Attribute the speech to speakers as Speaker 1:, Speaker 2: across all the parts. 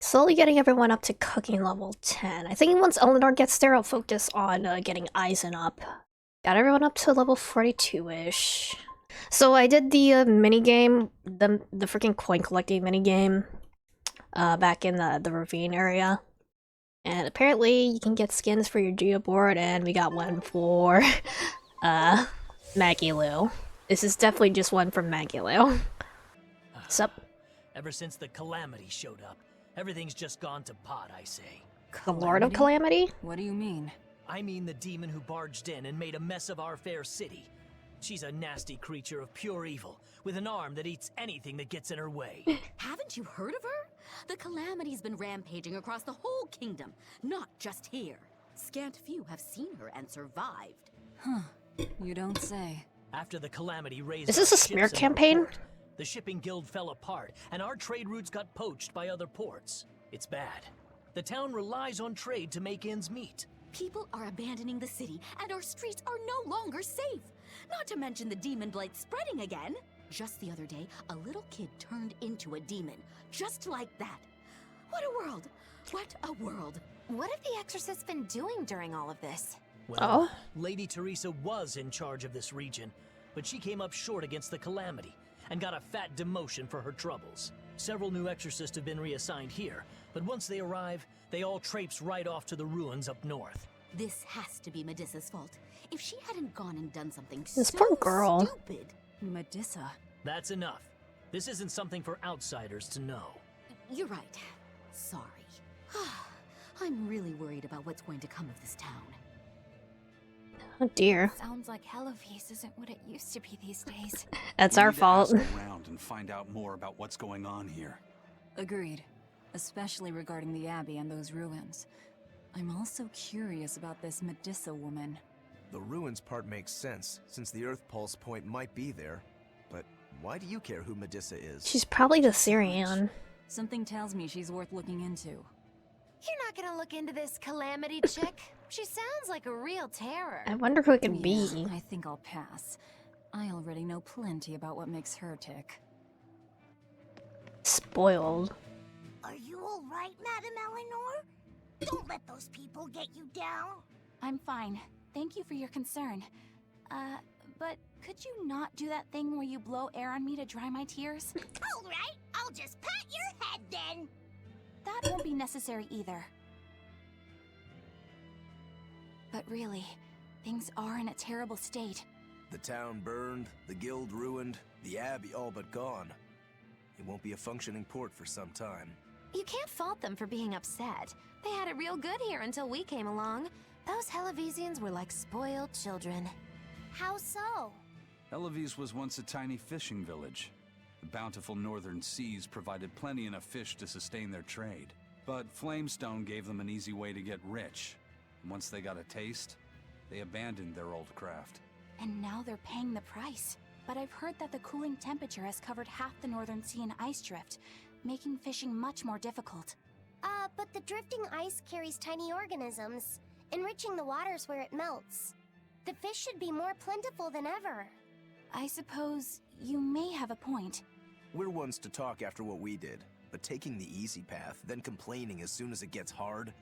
Speaker 1: Slowly getting everyone up to cooking level 10. I think once Eleanor gets there, I'll focus on getting Eisen up. Got everyone up to level 42-ish. So I did the mini game, the freaking coin collecting mini game, back in the ravine area, and apparently you can get skins for your geoboard, and we got one for Maggie Lou. This is definitely just one from Maggie Lou. Sup?
Speaker 2: Ever since the Calamity showed up, everything's just gone to pot, I say.
Speaker 1: The Lord of Calamity?
Speaker 3: What do you mean?
Speaker 2: I mean the demon who barged in and made a mess of our fair city. She's a nasty creature of pure evil, with an arm that eats anything that gets in her way.
Speaker 4: Haven't you heard of her? The Calamity's been rampaging across the whole kingdom, not just here. Scant few have seen her and survived.
Speaker 3: Huh. You don't say.
Speaker 2: After the Calamity raised
Speaker 1: Is this a smear campaign?
Speaker 2: The shipping guild fell apart, and our trade routes got poached by other ports. It's bad. The town relies on trade to make ends meet.
Speaker 4: People are abandoning the city, and our streets are no longer safe. Not to mention the demon blight spreading again. Just the other day, a little kid turned into a demon. Just like that. What a world! What a world!
Speaker 5: What have the exorcists been doing during all of this?
Speaker 2: Well, Lady Teresa was in charge of this region, but she came up short against the Calamity and got a fat demotion for her troubles. Several new exorcists have been reassigned here, but once they arrive, they all traipse right off to the ruins up north.
Speaker 4: This has to be Medissa's fault. If she hadn't gone and done something
Speaker 1: This
Speaker 4: so
Speaker 1: poor girl.
Speaker 4: stupid.
Speaker 3: Medissa.
Speaker 2: That's enough. This isn't something for outsiders to know.
Speaker 4: You're right. Sorry. I'm really worried about what's going to come of this town.
Speaker 1: Oh dear.
Speaker 5: Sounds like Hellovies isn't what it used to be these days.
Speaker 1: That's
Speaker 6: We
Speaker 1: our
Speaker 6: need to
Speaker 1: fault.
Speaker 6: ask around and find out more about what's going on here.
Speaker 3: Agreed. Especially regarding the Abbey and those ruins. I'm also curious about this Medissa woman.
Speaker 7: The ruins part makes sense, since the Earth Pulse point might be there. But why do you care who Medissa is?
Speaker 1: She's probably the Syrian.
Speaker 3: Something tells me she's worth looking into.
Speaker 5: You're not gonna look into this Calamity chick? She sounds like a real terror.
Speaker 1: I wonder who it could
Speaker 3: Yeah,
Speaker 1: be.
Speaker 3: I think I'll pass. I already know plenty about what makes her tick.
Speaker 1: Spoiled.
Speaker 8: Are you all right, Madam Eleanor? Don't let those people get you down.
Speaker 5: I'm fine. Thank you for your concern. But could you not do that thing where you blow air on me to dry my tears?
Speaker 8: All right, I'll just pat your head then.
Speaker 5: That won't be necessary either. But really, things are in a terrible state.
Speaker 7: The town burned, the guild ruined, the abbey all but gone. It won't be a functioning port for some time.
Speaker 5: You can't fault them for being upset. They had it real good here until we came along. Those Hellavesians were like spoiled children.
Speaker 8: How so?
Speaker 6: Eloise was once a tiny fishing village. The bountiful northern seas provided plenty enough fish to sustain their trade. But Flamestone gave them an easy way to get rich. Once they got a taste, they abandoned their old craft.
Speaker 5: And now they're paying the price. But I've heard that the cooling temperature has covered half the northern sea in ice drift, making fishing much more difficult.
Speaker 8: But the drifting ice carries tiny organisms, enriching the waters where it melts. The fish should be more plentiful than ever.
Speaker 5: I suppose you may have a point.
Speaker 7: We're ones to talk after what we did, but taking the easy path, then complaining as soon as it gets hard,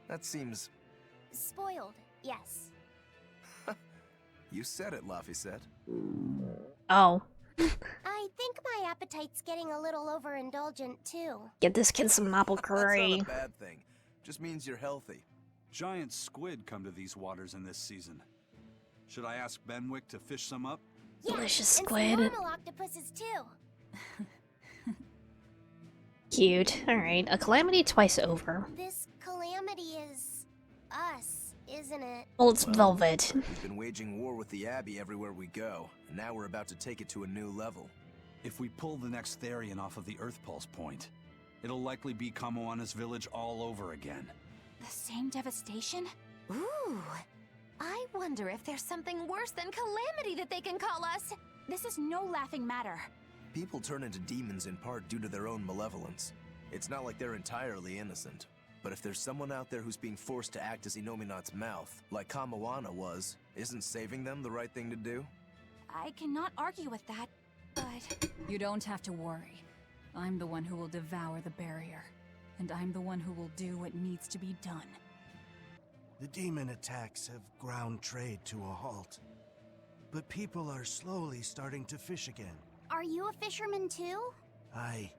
Speaker 7: that seems...
Speaker 8: Spoiled, yes.
Speaker 7: You said it, Laphicet.
Speaker 1: Oh.
Speaker 8: I think my appetite's getting a little overindulgent, too.
Speaker 1: Get this kid some apple curry.
Speaker 7: That's not a bad thing. Just means you're healthy.
Speaker 6: Giant squid come to these waters in this season. Should I ask Benwick to fish some up?
Speaker 8: Yeah,
Speaker 1: Delicious
Speaker 8: and
Speaker 1: squid.
Speaker 8: some normal octopuses, too.
Speaker 1: Cute. Alright, a calamity twice over.
Speaker 8: This calamity is... us, isn't it?
Speaker 1: Well, it's velvet.
Speaker 7: We've been waging war with the abbey everywhere we go, and now we're about to take it to a new level.
Speaker 6: If we pull the next Therian off of the Earth Pulse point, it'll likely be Kamoana's village all over again.
Speaker 5: The same devastation?
Speaker 4: Ooh. I wonder if there's something worse than Calamity that they can call us.
Speaker 5: This is no laughing matter.
Speaker 7: People turn into demons in part due to their own malevolence. It's not like they're entirely innocent. But if there's someone out there who's being forced to act as Inominat's mouth, like Kamoana was, isn't saving them the right thing to do?
Speaker 5: I cannot argue with that, but...
Speaker 3: You don't have to worry. I'm the one who will devour the barrier. and I'm the one who will do what needs to be done.
Speaker 9: The demon attacks have ground trade to a halt. But people are slowly starting to fish again.
Speaker 8: Are you a fisherman too?
Speaker 9: Aye.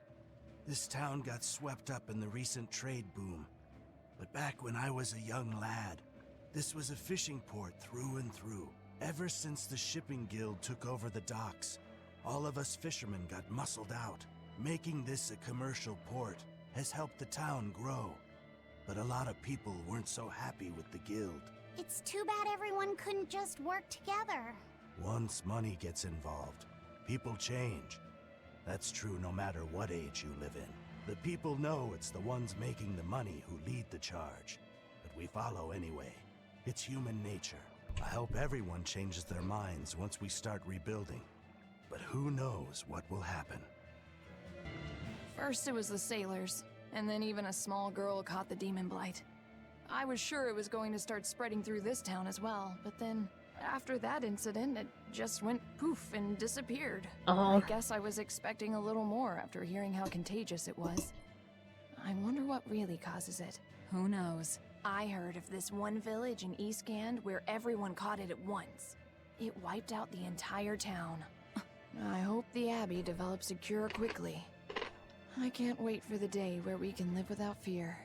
Speaker 9: This town got swept up in the recent trade boom. But back when I was a young lad, this was a fishing port through and through. Ever since the shipping guild took over the docks, all of us fishermen got muscled out. Making this a commercial port has helped the town grow. But a lot of people weren't so happy with the guild.
Speaker 8: It's too bad everyone couldn't just work together.
Speaker 9: Once money gets involved, people change. That's true no matter what age you live in. The people know it's the ones making the money who lead the charge. But we follow anyway. It's human nature. I hope everyone changes their minds once we start rebuilding. But who knows what will happen.
Speaker 3: First it was the sailors, and then even a small girl caught the demon blight. I was sure it was going to start spreading through this town as well, but then after that incident, it just went poof and disappeared.
Speaker 1: Oh.
Speaker 3: I guess I was expecting a little more after hearing how contagious it was. I wonder what really causes it. Who knows? I heard of this one village in East Gand where everyone caught it at once. It wiped out the entire town. I hope the Abbey develops a cure quickly. I can't wait for the day where we can live without fear.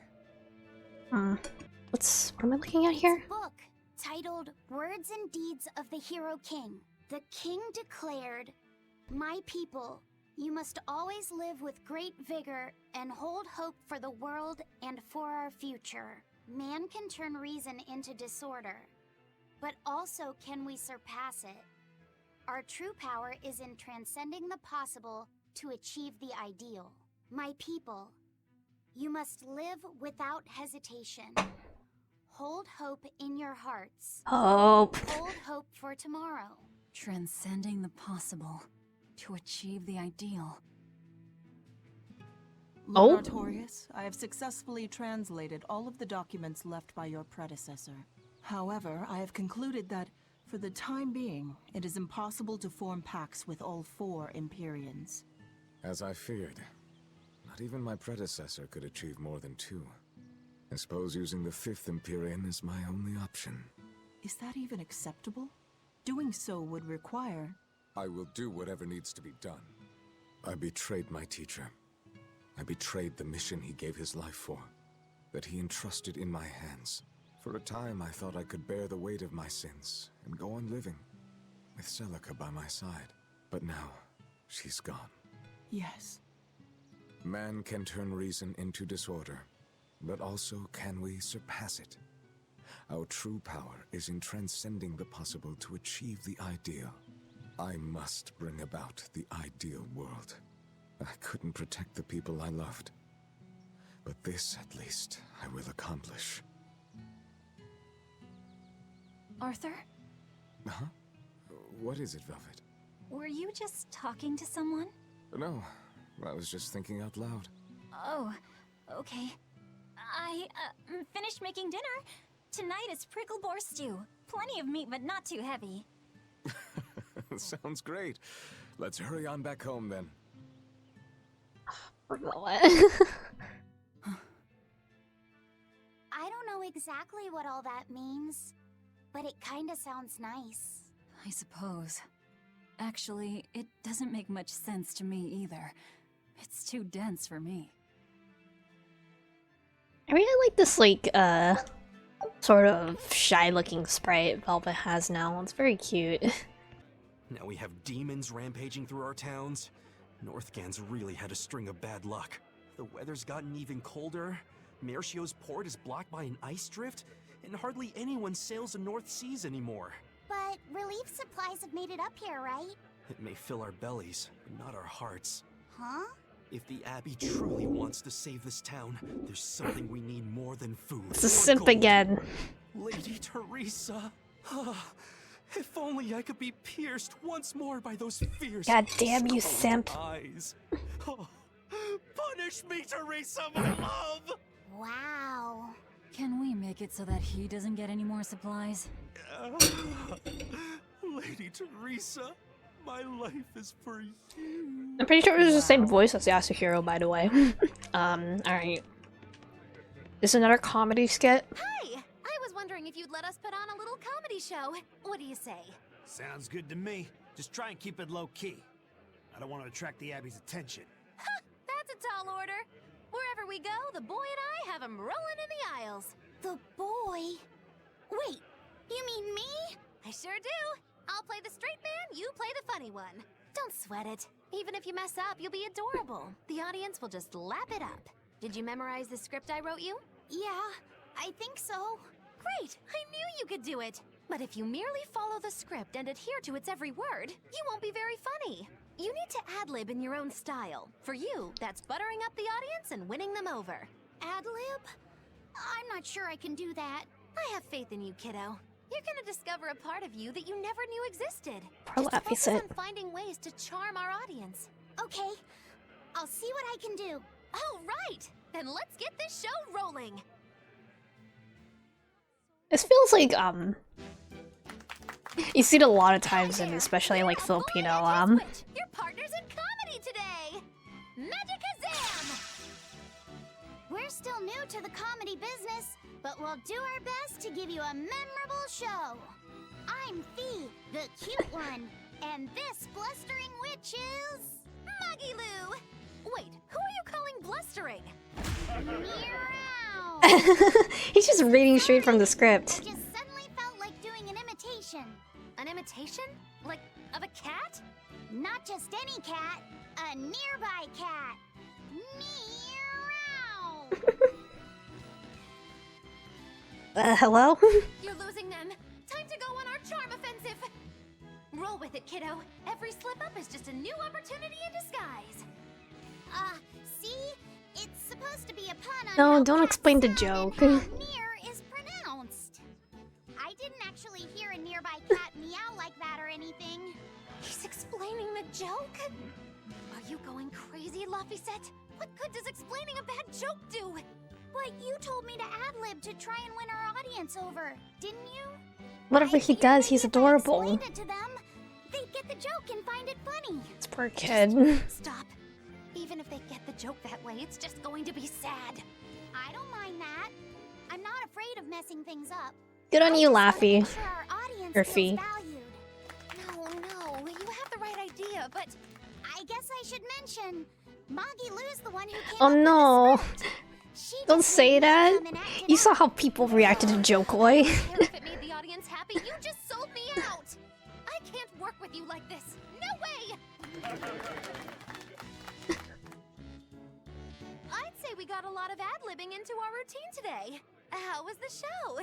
Speaker 1: What am I looking at here?
Speaker 8: It's a book titled Words and Deeds of the Hero King. The king declared, "My people, you must always live with great vigor and hold hope for the world and for our future. Man can turn reason into disorder, but also can we surpass it? Our true power is in transcending the possible to achieve the ideal. My people, you must live without hesitation. Hold hope in your hearts.
Speaker 1: Hope.
Speaker 8: Hold hope for tomorrow."
Speaker 3: Transcending the possible to achieve the ideal.
Speaker 1: Oh.
Speaker 10: Lord Artorius, I have successfully translated all of the documents left by your predecessor. However, I have concluded that, for the time being, it is impossible to form pacts with all 4 Empyreans.
Speaker 11: As I feared. Not even my predecessor could achieve more than 2. I suppose using the 5th Empyrean is my only option.
Speaker 10: Is that even acceptable? Doing so would require...
Speaker 11: I will do whatever needs to be done. I betrayed my teacher. I betrayed the mission he gave his life for, that he entrusted in my hands. For a time, I thought I could bear the weight of my sins and go on living, with Celica by my side. But now, she's gone.
Speaker 10: Yes.
Speaker 11: Man can turn reason into disorder, but also can we surpass it? Our true power is in transcending the possible to achieve the ideal. I must bring about the ideal world. I couldn't protect the people I loved, but this, at least, I will accomplish.
Speaker 5: Arthur?
Speaker 11: Huh? What is it, Velvet?
Speaker 5: Were you just talking to someone?
Speaker 11: No, I was just thinking out loud.
Speaker 5: Oh, okay. I finished making dinner. Tonight is prickle boar stew. Plenty of meat, but not too heavy.
Speaker 11: Sounds great. Let's hurry on back home, then.
Speaker 1: What?
Speaker 8: I don't know exactly what all that means, but it kinda sounds nice.
Speaker 3: I suppose. Actually, it doesn't make much sense to me either. It's too dense for me.
Speaker 1: I really like this, like, sort of shy-looking sprite Velvet has now. It's very cute.
Speaker 12: Now we have demons rampaging through our towns. Northgand's really had a string of bad luck. The weather's gotten even colder. Mercio's port is blocked by an ice drift, and hardly anyone sails the North Seas anymore.
Speaker 8: But relief supplies have made it up here, right?
Speaker 12: It may fill our bellies, but not our hearts.
Speaker 8: Huh?
Speaker 12: If the Abbey truly wants to save this town, there's something we need more than food.
Speaker 1: It's a
Speaker 12: or
Speaker 1: simp
Speaker 12: gold.
Speaker 1: again.
Speaker 12: Lady Teresa. If only I could be pierced once more by those fierce,
Speaker 1: God damn you,
Speaker 12: scolding
Speaker 1: simp.
Speaker 12: eyes. Punish me, Teresa, my love!
Speaker 8: Wow.
Speaker 3: Can we make it so that he doesn't get any more supplies?
Speaker 12: Lady Teresa, my life is for you.
Speaker 1: I'm pretty sure it was the same voice as Yasuhiro, by the way. Alright. This is another comedy skit.
Speaker 4: Hi! I was wondering if you'd let us put on a little comedy show. What do you say?
Speaker 9: Sounds good to me. Just try and keep it low-key. I don't want to attract the Abbey's attention.
Speaker 4: Ha! That's a tall order. Wherever we go, the boy and I have him rolling in the aisles.
Speaker 8: The boy? Wait, you mean me?
Speaker 4: I sure do. I'll play the straight man, you play the funny one. Don't sweat it. Even if you mess up, you'll be adorable. The audience will just lap it up. Did you memorize the script I wrote you?
Speaker 8: Yeah, I think so.
Speaker 4: Great! I knew you could do it! But if you merely follow the script and adhere to its every word, you won't be very funny. You need to ad-lib in your own style. For you, that's buttering up the audience and winning them over.
Speaker 8: Ad-lib? I'm not sure I can do that.
Speaker 4: I have faith in you, kiddo. You're gonna discover a part of you that you never knew existed.
Speaker 1: Poor
Speaker 4: Just
Speaker 1: Laffy
Speaker 4: focus
Speaker 1: said.
Speaker 4: on finding ways to charm our audience.
Speaker 8: Okay, I'll see what I can do.
Speaker 4: All right! Then let's get this show rolling!
Speaker 1: This feels like you see it a lot of times in especially like Filipino
Speaker 4: Your partners in comedy today! Magicazam!
Speaker 8: We're still new to the comedy business, but we'll do our best to give you a memorable show. I'm Fee, the cute one, and this blustering witch is...
Speaker 4: Maggie-Loo! Wait, who are you calling blustering?
Speaker 8: Meow!
Speaker 1: He's just reading straight from the script.
Speaker 8: I just suddenly felt like doing an imitation.
Speaker 4: An imitation? Like, of a cat?
Speaker 8: Not just any cat, a nearby cat. Meow!
Speaker 1: Hello?
Speaker 4: You're losing them. Time to go on our charm offensive. Roll with it, kiddo. Every slip-up is just a new opportunity in disguise.
Speaker 8: See? It's supposed to be a pun on
Speaker 1: No,
Speaker 8: how
Speaker 1: don't
Speaker 8: cat
Speaker 1: explain the
Speaker 8: sound
Speaker 1: joke.
Speaker 8: and how near is pronounced. I didn't actually hear a nearby cat meow like that or anything.
Speaker 4: He's explaining the joke? Are you going crazy, Laffy-set? What good does explaining a bad joke do?
Speaker 8: But you told me to ad-lib to try and win our audience over, didn't you?
Speaker 1: Whatever he does, he's adorable.
Speaker 8: If I explained it to them, they'd get the joke and find it funny.
Speaker 1: This poor kid.
Speaker 4: Stop. Even if they get the joke that way, it's just going to be sad.
Speaker 8: I don't mind that. I'm not afraid of messing things up.
Speaker 1: Good on you, Laffy.
Speaker 8: Make sure our audience
Speaker 1: Or
Speaker 8: feels
Speaker 1: Fee.
Speaker 8: valued.
Speaker 4: No, you have the right idea, but...
Speaker 8: I guess I should mention, Maggie-Loo's the one who came
Speaker 1: Oh
Speaker 8: up with
Speaker 1: no.
Speaker 8: the script. She
Speaker 1: Don't
Speaker 8: just
Speaker 1: say
Speaker 8: made me
Speaker 1: that.
Speaker 8: come and act it
Speaker 1: You saw
Speaker 8: out.
Speaker 1: how people reacted to Jokoi.
Speaker 4: If it made the audience happy, you just sold me out! I can't work with you like this! No way! I'd say we got a lot of ad-libbing into our routine today. How was the show?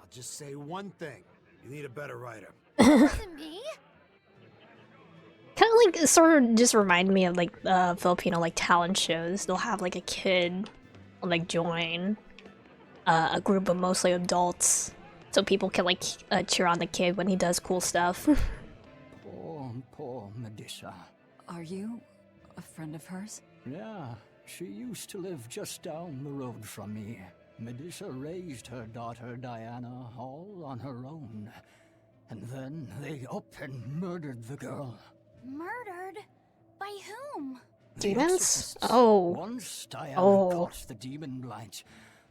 Speaker 9: I'll just say one thing. You need a better writer.
Speaker 4: Wasn't me?
Speaker 1: Kind of like, it sort of just remind me of like Filipino like talent shows. They'll have like a kid like join a group of mostly adults, so people can like cheer on the kid when he does cool stuff.
Speaker 13: Poor Medusa.
Speaker 3: Are you a friend of hers?
Speaker 13: Yeah, she used to live just down the road from me. Medusa raised her daughter Diana all on her own. And then they up and murdered the girl.
Speaker 8: Murdered? By whom?
Speaker 13: The
Speaker 1: Demons?
Speaker 13: exorcists.
Speaker 1: Oh.
Speaker 13: Once Diana
Speaker 1: Oh.
Speaker 13: caught the demon blight,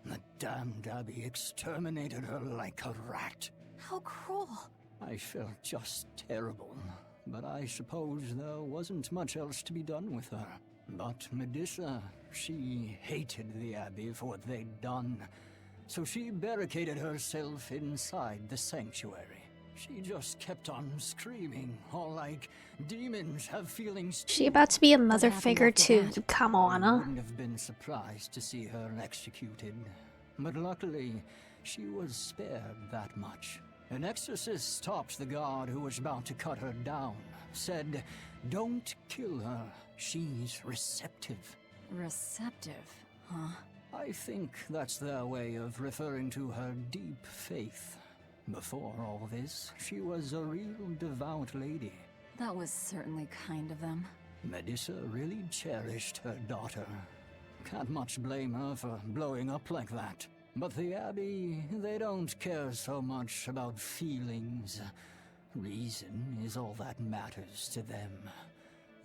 Speaker 13: the damned abbey exterminated her like a rat.
Speaker 3: How cruel.
Speaker 13: I felt just terrible, but I suppose there wasn't much else to be done with her. But Medusa, she hated the abbey for what they'd done, so she barricaded herself inside the sanctuary. She just kept on screaming, all like, demons have feelings too.
Speaker 1: She about to be a mother
Speaker 3: happened
Speaker 1: figure
Speaker 3: after
Speaker 1: to
Speaker 3: that?
Speaker 13: I
Speaker 1: Kamoana.
Speaker 13: wouldn't have been surprised to see her executed, but luckily, she was spared that much. An exorcist stopped the guard who was about to cut her down, said, "Don't kill her, she's receptive."
Speaker 3: Receptive, huh?
Speaker 13: I think that's their way of referring to her deep faith. Before all this, she was a real devout lady.
Speaker 3: That was certainly kind of them.
Speaker 13: Medusa really cherished her daughter. Can't much blame her for blowing up like that. But the Abbey, they don't care so much about feelings. Reason is all that matters to them.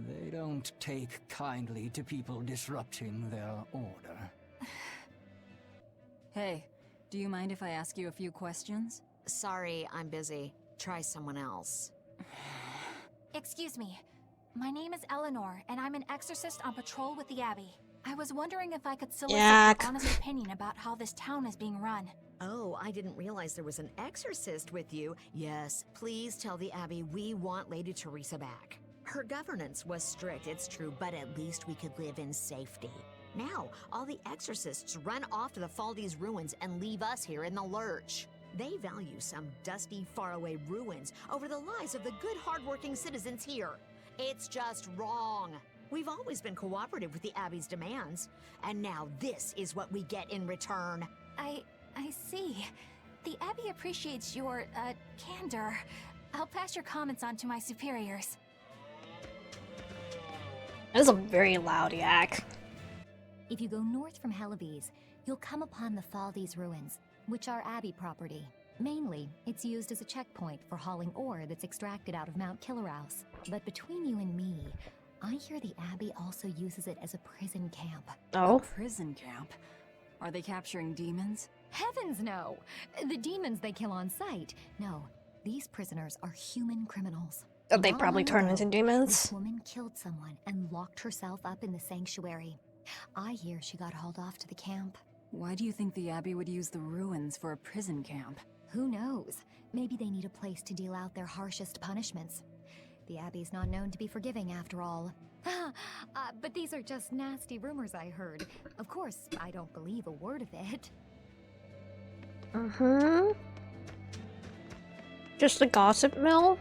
Speaker 13: They don't take kindly to people disrupting their order.
Speaker 3: Hey, do you mind if I ask you a few questions?
Speaker 14: Sorry, I'm busy. Try someone else.
Speaker 5: Excuse me. My name is Eleanor, and I'm an exorcist on patrol with the Abbey. I was wondering if I could solicit
Speaker 1: Yuck.
Speaker 5: your honest opinion about how this town is being run.
Speaker 14: Oh, I didn't realize there was an exorcist with you. Yes, please tell the Abbey we want Lady Teresa back. Her governance was strict, it's true, but at least we could live in safety. Now, all the exorcists run off to the Faldi's ruins and leave us here in the lurch. They value some dusty, faraway ruins over the lives of the good, hardworking citizens here. It's just wrong. We've always been cooperative with the Abbey's demands, and now this is what we get in return.
Speaker 5: I see. The Abbey appreciates your, candor. I'll pass your comments on to my superiors.
Speaker 1: That is a very loud yak.
Speaker 15: If you go north from Hellebes, you'll come upon the Faldi's ruins, which are Abbey property. Mainly, it's used as a checkpoint for hauling ore that's extracted out of Mount Killerhouse. But between you and me, I hear the Abbey also uses it as a prison camp.
Speaker 1: Oh?
Speaker 3: A prison camp? Are they capturing demons?
Speaker 15: Heavens no! The demons they kill on sight. No, these prisoners are human criminals.
Speaker 1: They probably turn into demons.
Speaker 15: This woman killed someone and locked herself up in the sanctuary. I hear she got hauled off to the camp.
Speaker 3: Why do you think the Abbey would use the ruins for a prison camp?
Speaker 15: Who knows? Maybe they need a place to deal out their harshest punishments. The Abbey's not known to be forgiving, after all. But these are just nasty rumors I heard. Of course, I don't believe a word of it.
Speaker 1: Just a gossip mill?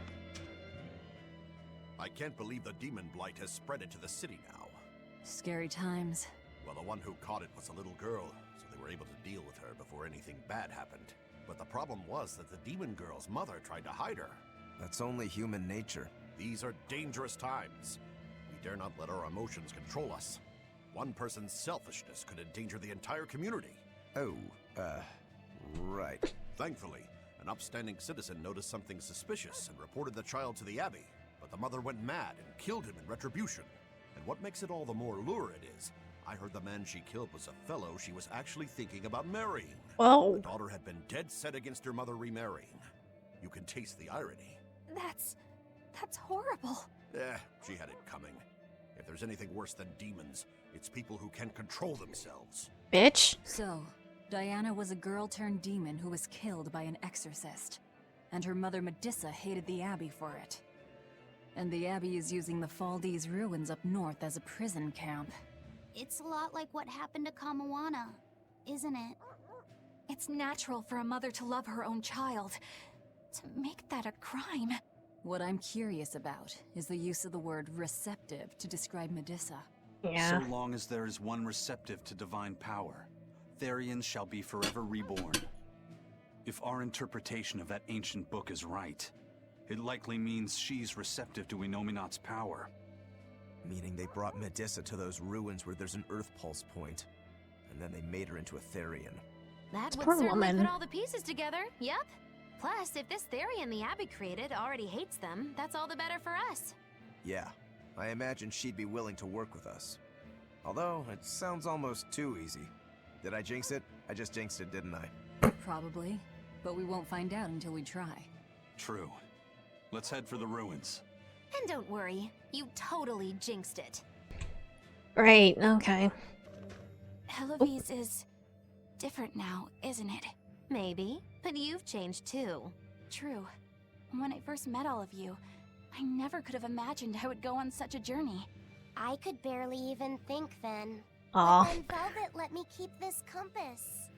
Speaker 16: I can't believe the demon blight has spread it to the city now.
Speaker 3: Scary times.
Speaker 16: Well, the one who caught it was a little girl, so they were able to deal with her before anything bad happened. But the problem was that the demon girl's mother tried to hide her.
Speaker 7: That's only human nature.
Speaker 16: These are dangerous times. We dare not let our emotions control us. One person's selfishness could endanger the entire community.
Speaker 7: Oh, right.
Speaker 16: Thankfully, an upstanding citizen noticed something suspicious and reported the child to the Abbey. But the mother went mad and killed him in retribution. And what makes it all the more lurid is, I heard the man she killed was a fellow she was actually thinking about marrying.
Speaker 1: Whoa.
Speaker 16: The daughter had been dead set against her mother remarrying. You can taste the irony.
Speaker 5: That's horrible.
Speaker 16: She had it coming. If there's anything worse than demons, it's people who can't control themselves.
Speaker 1: Bitch.
Speaker 3: So, Diana was a girl turned demon who was killed by an exorcist. And her mother Medissa hated the Abbey for it. And the Abbey is using the Faldi's ruins up north as a prison camp.
Speaker 8: It's a lot like what happened to Kamawana, isn't it?
Speaker 5: It's natural for a mother to love her own child. To make that a crime.
Speaker 3: What I'm curious about is the use of the word receptive to describe Medissa.
Speaker 1: Yeah.
Speaker 6: So long as there is one receptive to divine power, Therians shall be forever reborn. If our interpretation of that ancient book is right, it likely means she's receptive to Inominat's power.
Speaker 7: Meaning they brought Medissa to those ruins where there's an Earth Pulse point, and then they made her into a Therian.
Speaker 15: That would
Speaker 1: Poor
Speaker 15: certainly
Speaker 1: woman.
Speaker 15: put all the pieces together, yep. Plus, if this Therian the Abbey created already hates them, that's all the better for us.
Speaker 7: Yeah, I imagine she'd be willing to work with us. Although, it sounds almost too easy. Did I jinx it? I just jinxed it, didn't I?
Speaker 3: Probably, but we won't find out until we try.
Speaker 6: True. Let's head for the ruins.
Speaker 15: And don't worry, you totally jinxed it.
Speaker 1: Right, okay.
Speaker 5: Hellebes is different now, isn't it?
Speaker 15: Maybe, but you've changed too.
Speaker 5: True. When I first met all of you, I never could have imagined I would go on such a journey.
Speaker 8: I could barely even think then.
Speaker 1: Aw.
Speaker 8: But then Velvet let me keep this compass.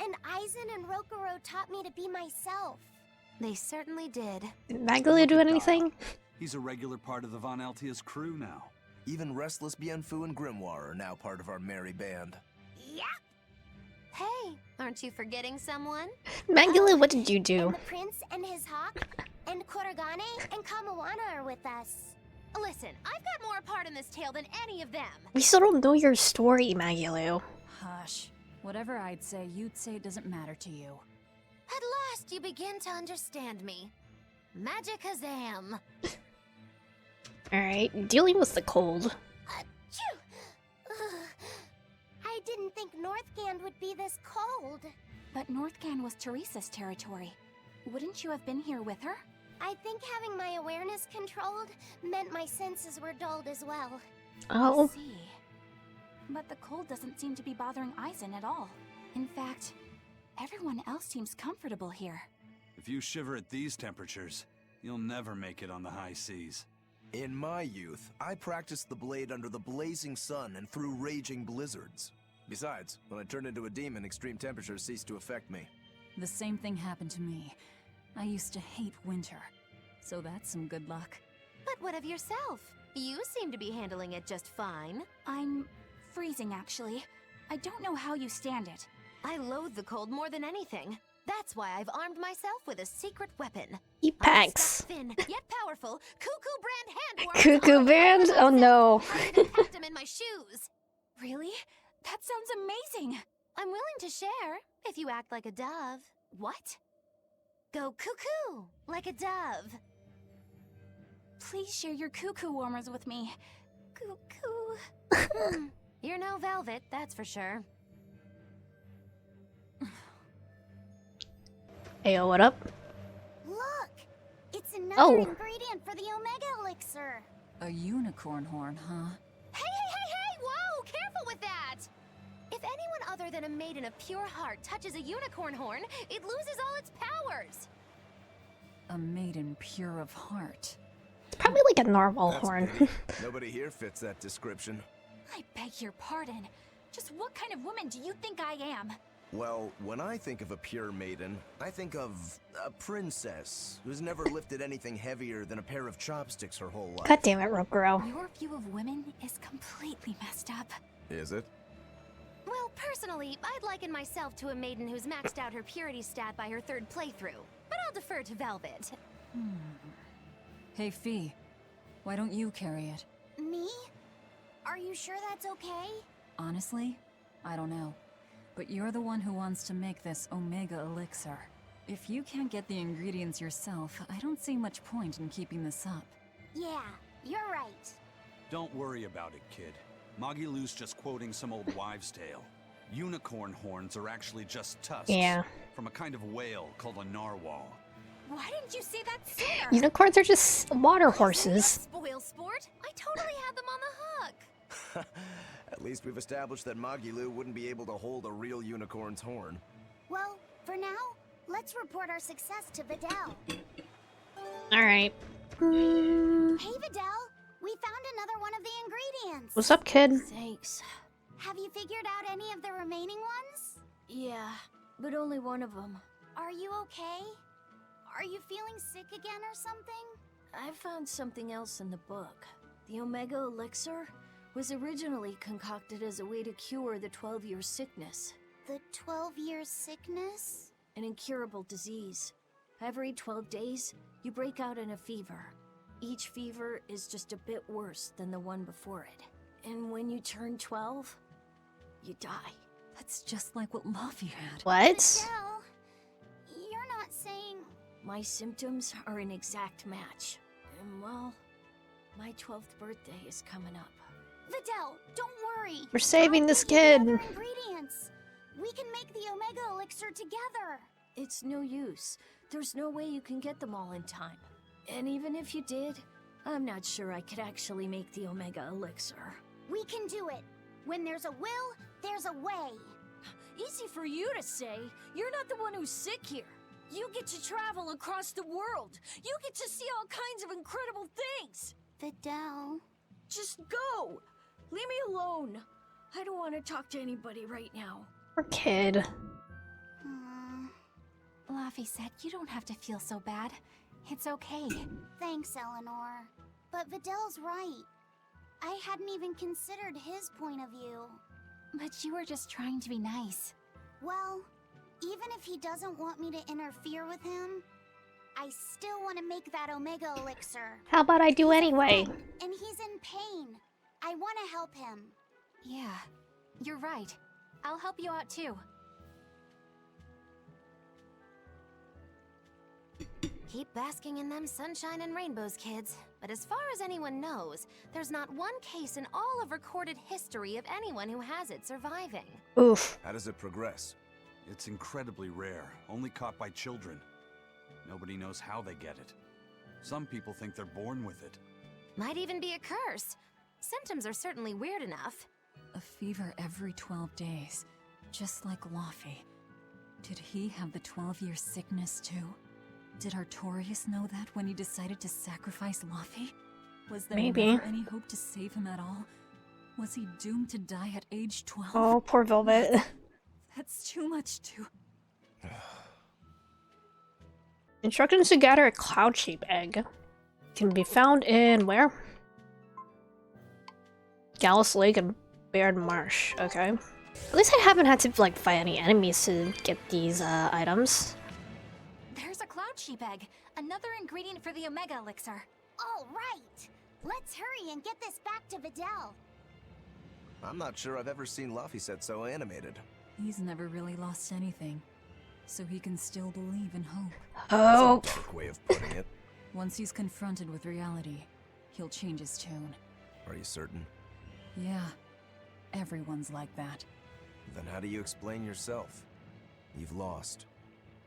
Speaker 8: And Aizen and Rokuro taught me to be myself.
Speaker 15: They certainly did.
Speaker 1: Did Magdalene do anything?
Speaker 6: He's a regular part of the Von Altia's crew now.
Speaker 7: Even Restless Bienfu and Grimoire are now part of our merry band.
Speaker 8: Yep.
Speaker 15: Hey, aren't you forgetting someone?
Speaker 1: Magdalene, what did you do?
Speaker 8: And the prince and his hawk, and Korogane and Kamawana are with us.
Speaker 15: Listen, I've got more part in this tale than any of them.
Speaker 1: We still don't know your story, Magulu.
Speaker 3: Hush. Whatever I'd say, you'd say it doesn't matter to you.
Speaker 15: At last you begin to understand me. Magic Hazam.
Speaker 1: Alright, dealing with the cold.
Speaker 8: I didn't think Northgand would be this cold.
Speaker 5: But Northgand was Teresa's territory. Wouldn't you have been here with her?
Speaker 8: I think having my awareness controlled meant my senses were dulled as well.
Speaker 1: Oh.
Speaker 5: I see. But the cold doesn't seem to be bothering Eisen at all. In fact, everyone else seems comfortable here.
Speaker 6: If you shiver at these temperatures, you'll never make it on the high seas.
Speaker 7: In my youth, I practiced the blade under the blazing sun and through raging blizzards. Besides, when I turned into a demon, extreme temperatures ceased to affect me.
Speaker 3: The same thing happened to me. I used to hate winter, so that's some good luck.
Speaker 4: But what of yourself? You seem to be handling it just fine.
Speaker 5: I'm freezing, actually. I don't know how you stand it.
Speaker 4: I loathe the cold more than anything. That's why I've armed myself with a secret weapon.
Speaker 1: Eat packs.
Speaker 4: Thin, yet powerful, cuckoo brand hand warmers.
Speaker 1: Cuckoo band? Oh no.
Speaker 4: I even packed them in my shoes.
Speaker 5: Really? That sounds amazing.
Speaker 4: I'm willing to share, if you act like a dove.
Speaker 5: What?
Speaker 4: Go cuckoo, like a dove.
Speaker 5: Please share your cuckoo warmers with me. Cuckoo.
Speaker 4: You're no velvet, that's for sure.
Speaker 1: Ayo, what up?
Speaker 8: Look! It's another
Speaker 1: Oh.
Speaker 8: ingredient for the Omega Elixir.
Speaker 3: A unicorn horn, huh?
Speaker 4: Hey! Whoa! Careful with that! If anyone other than a maiden of pure heart touches a unicorn horn, it loses all its powers.
Speaker 3: A maiden pure of heart.
Speaker 1: It's probably like a narwhal
Speaker 7: That's
Speaker 1: horn.
Speaker 7: pity. Nobody here fits that description.
Speaker 5: I beg your pardon. Just what kind of woman do you think I am?
Speaker 7: Well, when I think of a pure maiden, I think of a princess who's never lifted anything heavier than a pair of chopsticks her whole life.
Speaker 1: God damn it, Rokuro.
Speaker 5: Your view of women is completely messed up.
Speaker 7: Is it?
Speaker 4: Well, personally, I'd liken myself to a maiden who's maxed out her purity stat by her third playthrough. But I'll defer to Velvet.
Speaker 3: Hey, Fee. Why don't you carry it?
Speaker 8: Me? Are you sure that's okay?
Speaker 3: Honestly, I don't know. But you're the one who wants to make this Omega Elixir. If you can't get the ingredients yourself, I don't see much point in keeping this up.
Speaker 8: Yeah, you're right.
Speaker 6: Don't worry about it, kid. Magilou's just quoting some old wives' tale. Unicorn horns are actually just tusks.
Speaker 1: Yeah.
Speaker 6: From a kind of whale called a narwhal.
Speaker 5: Why didn't you say that sooner?
Speaker 1: Unicorns are just water horses.
Speaker 4: Spoil sport? I totally had them on the hook.
Speaker 7: At least we've established that Magilou wouldn't be able to hold a real unicorn's horn.
Speaker 8: Well, for now, let's report our success to Vidal.
Speaker 1: Alright.
Speaker 8: Hey, Vidal! We found another one of the ingredients!
Speaker 1: What's up, kid?
Speaker 3: Thanks.
Speaker 8: Have you figured out any of the remaining ones?
Speaker 3: Yeah, but only one of them.
Speaker 8: Are you okay? Are you feeling sick again or something?
Speaker 17: I found something else in the book. The Omega Elixir was originally concocted as a way to cure the 12-year sickness.
Speaker 8: The 12-year sickness?
Speaker 17: An incurable disease. Every 12 days, you break out in a fever. Each fever is just a bit worse than the one before it. And when you turn 12, you die.
Speaker 3: That's just like what Luffy had.
Speaker 1: What?
Speaker 8: Vidal, you're not saying...
Speaker 17: My symptoms are an exact match. And well, my 12th birthday is coming up.
Speaker 8: Vidal, don't worry.
Speaker 1: We're saving this
Speaker 8: I'll get you
Speaker 1: kid.
Speaker 8: the other ingredients. We can make the Omega Elixir together.
Speaker 17: It's no use. There's no way you can get them all in time. And even if you did, I'm not sure I could actually make the Omega Elixir.
Speaker 8: We can do it. When there's a will, there's a way.
Speaker 17: Easy for you to say. You're not the one who's sick here. You get to travel across the world. You get to see all kinds of incredible things.
Speaker 8: Vidal.
Speaker 17: Just go. Leave me alone. I don't want to talk to anybody right now.
Speaker 1: Poor kid.
Speaker 5: Luffy said you don't have to feel so bad. It's okay.
Speaker 8: Thanks, Eleanor. But Vidal's right. I hadn't even considered his point of view.
Speaker 5: But you were just trying to be nice.
Speaker 8: Well, even if he doesn't want me to interfere with him, I still want to make that Omega Elixir.
Speaker 1: How about I do anyway?
Speaker 8: And he's in pain. I want to help him.
Speaker 5: Yeah, you're right. I'll help you out too.
Speaker 4: Keep basking in them sunshine and rainbows, kids.
Speaker 5: But as far as anyone knows, there's not one case in all of recorded history of anyone who has it surviving.
Speaker 1: Oof.
Speaker 7: How does it progress?
Speaker 6: It's incredibly rare, only caught by children. Nobody knows how they get it. Some people think they're born with it.
Speaker 5: Might even be a curse. Symptoms are certainly weird enough.
Speaker 3: A fever every 12 days, just like Laffy. Did he have the 12-year sickness too? Did Artorius know that when he decided to sacrifice Laffy? Was there
Speaker 1: Maybe.
Speaker 3: never any hope to save him at all? Was he doomed to die at age 12?
Speaker 1: Oh, poor Velvet.
Speaker 3: That's too much to...
Speaker 1: Instructions to gather a cloud-shaped egg can be found in where? Gallus Lake and Baird Marsh. Okay. At least I haven't had to like fight any enemies to get these items.
Speaker 5: There's a cloud sheep egg, another ingredient for the Omega Elixir.
Speaker 8: All right! Let's hurry and get this back to Videl.
Speaker 7: I'm not sure I've ever seen Laphicet so animated.
Speaker 3: He's never really lost anything, so he can still believe in hope.
Speaker 1: Oh.
Speaker 7: That's a dark way of putting it.
Speaker 3: Once he's confronted with reality, he'll change his tune.
Speaker 7: Are you certain?
Speaker 3: Yeah, everyone's like that.
Speaker 7: Then how do you explain yourself? You've lost.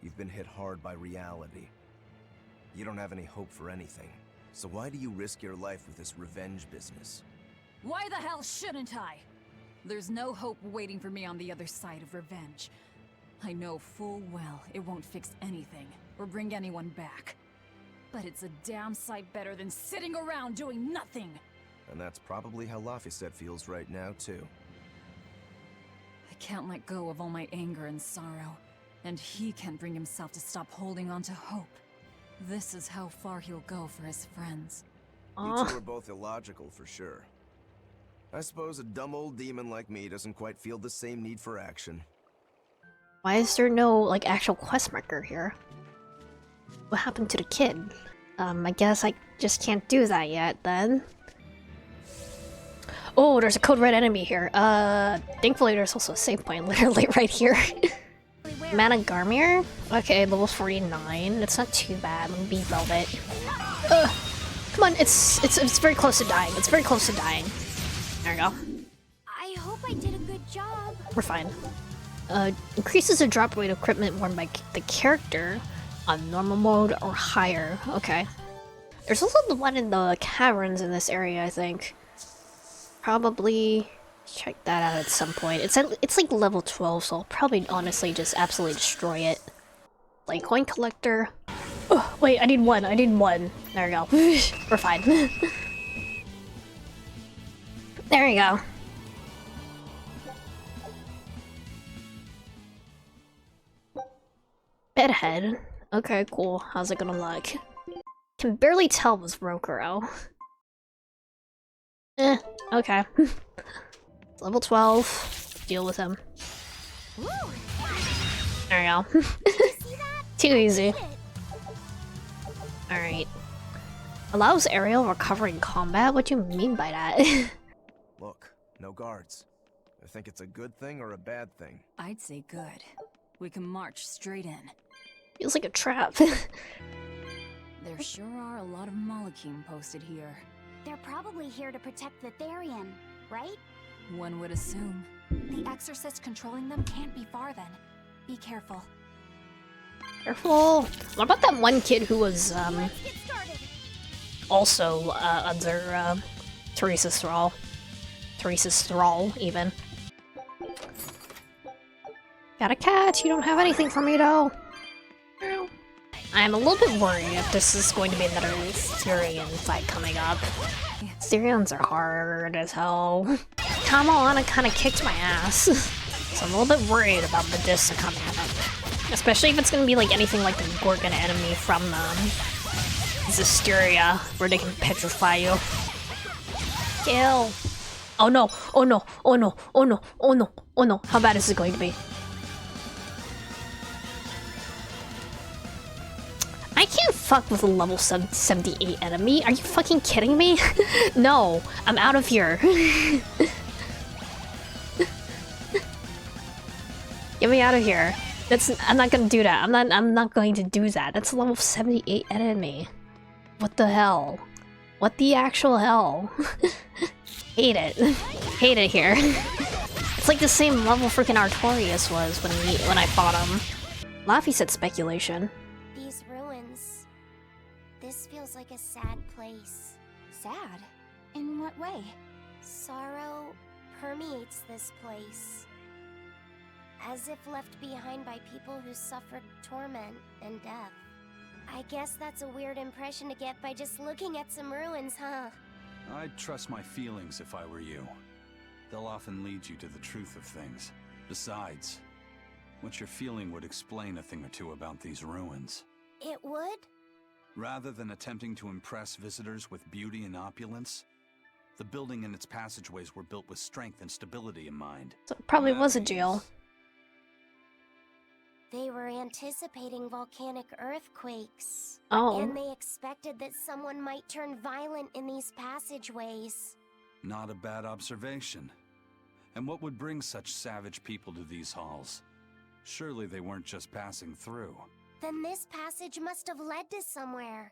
Speaker 7: You've been hit hard by reality. You don't have any hope for anything. So why do you risk your life with this revenge business?
Speaker 3: Why the hell shouldn't I? There's no hope waiting for me on the other side of revenge. I know full well it won't fix anything, or bring anyone back. But it's a damn sight better than sitting around doing nothing!
Speaker 7: And that's probably how Laphicet feels right now, too.
Speaker 3: I can't let go of all my anger and sorrow, and he can't bring himself to stop holding on to hope. This is how far he'll go for his friends.
Speaker 7: You two are both illogical, for sure. I suppose a dumb old demon like me doesn't quite feel the same need for action.
Speaker 1: Why is there no like actual quest marker here? What happened to the kid? I guess I just can't do that yet then. Oh, there's a code red enemy here. Thankfully there's also a save point literally right here. Mana Garmier? Okay, level 49. That's not too bad. Let me beat Velvet. Come on, it's very close to dying. It's very close to dying. There we go.
Speaker 8: I hope I did a good job.
Speaker 1: We're fine. Increases the drop rate of equipment worn by the character on normal mode or higher. Okay. There's also the one in the caverns in this area, I think. Probably check that out at some point. It's like level 12, so I'll probably honestly just absolutely destroy it. Like coin collector. Oh, wait, I need one. I need one. There we go. We're fine. There you go. Bedhead. Okay, cool. How's it gonna look? Can barely tell it was Rokuro. Okay. Level 12. Deal with him. There you go. Too easy. Alright. Allows aerial recovery in combat? What do you mean by that?
Speaker 7: Look, no guards. I think it's a good thing or a bad thing.
Speaker 3: I'd say good. We can march straight in.
Speaker 1: Feels like a trap.
Speaker 3: There sure are a lot of Malakim posted here.
Speaker 8: They're probably here to protect the Therian, right?
Speaker 3: One would assume.
Speaker 5: The exorcist controlling them can't be far then. Be careful.
Speaker 1: Careful. What about that one kid who was also under Teresa's thrall? Teresa's thrall, even. Got a cat. You don't have anything for me, though. I'm a little bit worried if this is going to be another Styrian fight coming up. Styrians are hard as hell. Kamala kinda kicked my ass. So I'm a little bit worried about Medusa coming up. Especially if it's gonna be like anything like the Gorgon enemy from Zestiria, where they can petrify you. Kill! Oh no, oh no, oh no, oh no, oh no, oh no. How bad is it going to be? I can't fuck with a level 78 enemy. Are you fucking kidding me? No, I'm out of here. Get me out of here. I'm not gonna do that. I'm not going to do that. That's a level 78 enemy. What the hell? What the actual hell? Hate it. Hate it here. It's like the same level freaking Artorias was when I fought him. Laffy said speculation.
Speaker 8: These ruins. This feels like a sad place.
Speaker 5: Sad? In what way?
Speaker 8: Sorrow permeates this place. As if left behind by people who suffered torment and death. I guess that's a weird impression to get by just looking at some ruins, huh?
Speaker 6: I'd trust my feelings if I were you. They'll often lead you to the truth of things. Besides, what you're feeling would explain a thing or two about these ruins.
Speaker 8: It would?
Speaker 6: Rather than attempting to impress visitors with beauty and opulence, the building and its passageways were built with strength and stability in mind.
Speaker 1: So it probably was a jail.
Speaker 8: They were anticipating volcanic earthquakes.
Speaker 1: Oh.
Speaker 8: And they expected that someone might turn violent in these passageways.
Speaker 6: Not a bad observation. And what would bring such savage people to these halls? Surely they weren't just passing through.
Speaker 8: Then this passage must have led to somewhere.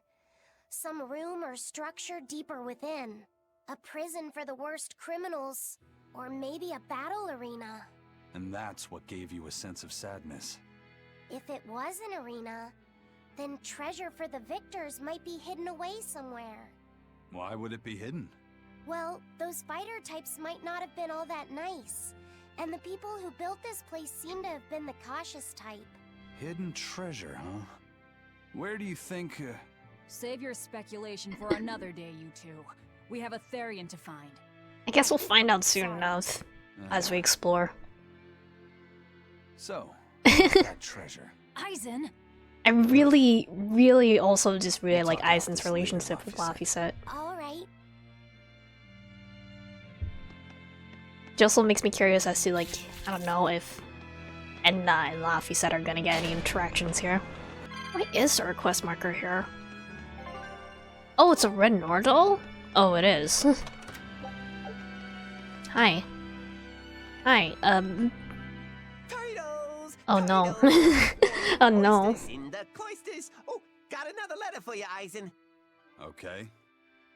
Speaker 8: Some room or structure deeper within. A prison for the worst criminals. Or maybe a battle arena.
Speaker 6: And that's what gave you a sense of sadness.
Speaker 8: If it was an arena, then treasure for the victors might be hidden away somewhere.
Speaker 6: Why would it be hidden?
Speaker 8: Well, those fighter types might not have been all that nice. And the people who built this place seem to have been the cautious type.
Speaker 6: Hidden treasure, huh? Where do you think,
Speaker 18: Save your speculation for another day, you two. We have a Therian to find.
Speaker 1: I guess we'll find out soon enough as we explore.
Speaker 6: So, that treasure.
Speaker 18: Aizen!
Speaker 1: I really, really also just really like Aizen's relationship with Laphicet.
Speaker 8: Alright.
Speaker 1: It also makes me curious as to, like, I don't know if Edna and Laphicet are gonna get any interactions here. Why is there a quest marker here? Oh, it's a red Nordal? Oh, it is. Hi. Hi, Oh no. Oh no.
Speaker 19: In the cloisters. Oh, got another letter for you, Aizen.
Speaker 6: Okay.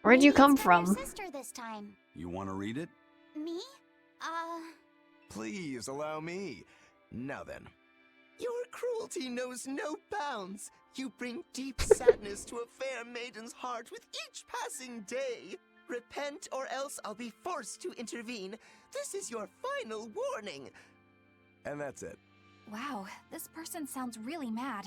Speaker 1: Where'd you come from?
Speaker 8: Sister this time.
Speaker 6: You want to read it?
Speaker 8: Me?
Speaker 7: Please allow me. Now then.
Speaker 19: Your cruelty knows no bounds. You bring deep sadness to a fair maiden's heart with each passing day. Repent or else I'll be forced to intervene. This is your final warning.
Speaker 7: And that's it.
Speaker 5: Wow, this person sounds really mad.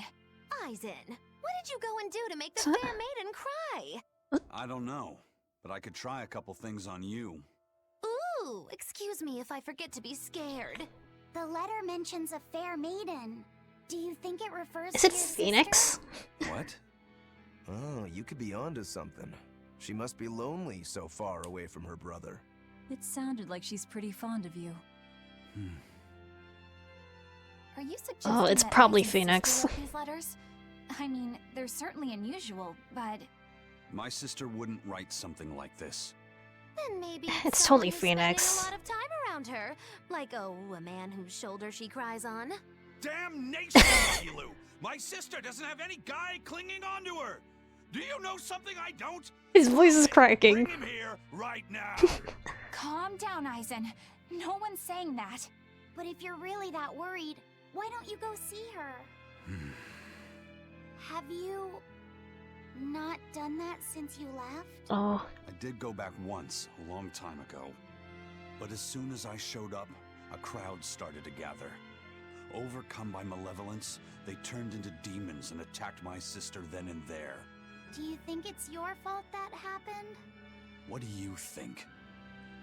Speaker 4: Aizen, what did you go and do to make the fair maiden cry?
Speaker 6: I don't know, but I could try a couple things on you.
Speaker 4: Ooh, excuse me if I forget to be scared.
Speaker 8: The letter mentions a fair maiden. Do you think it refers
Speaker 1: Is
Speaker 8: to
Speaker 1: it
Speaker 8: your
Speaker 1: Phoenix?
Speaker 7: What? Oh, you could be onto something. She must be lonely so far away from her brother.
Speaker 18: It sounded like she's pretty fond of you.
Speaker 5: Are you suggesting
Speaker 1: Oh, it's
Speaker 5: that
Speaker 1: probably
Speaker 5: Aizen's
Speaker 1: Phoenix.
Speaker 5: sister wrote these letters? I mean, they're certainly unusual, but
Speaker 6: My sister wouldn't write something like this.
Speaker 4: Then maybe
Speaker 1: It's
Speaker 4: someone
Speaker 1: totally
Speaker 4: who's spending
Speaker 1: Phoenix.
Speaker 4: a lot of time around her, like a man whose shoulder she cries on.
Speaker 20: Damnation, Magilou! My sister doesn't have any guy clinging onto her. Do you know something I don't?
Speaker 1: His voice is cracking.
Speaker 20: Bring him here right now.
Speaker 5: calm down, Aizen. No one's saying that.
Speaker 8: But if you're really that worried, why don't you go see her? Have you not done that since you left?
Speaker 1: Oh.
Speaker 6: I did go back once, a long time ago. But as soon as I showed up, a crowd started to gather. Overcome by malevolence, they turned into demons and attacked my sister then and there.
Speaker 8: Do you think it's your fault that happened?
Speaker 6: What do you think?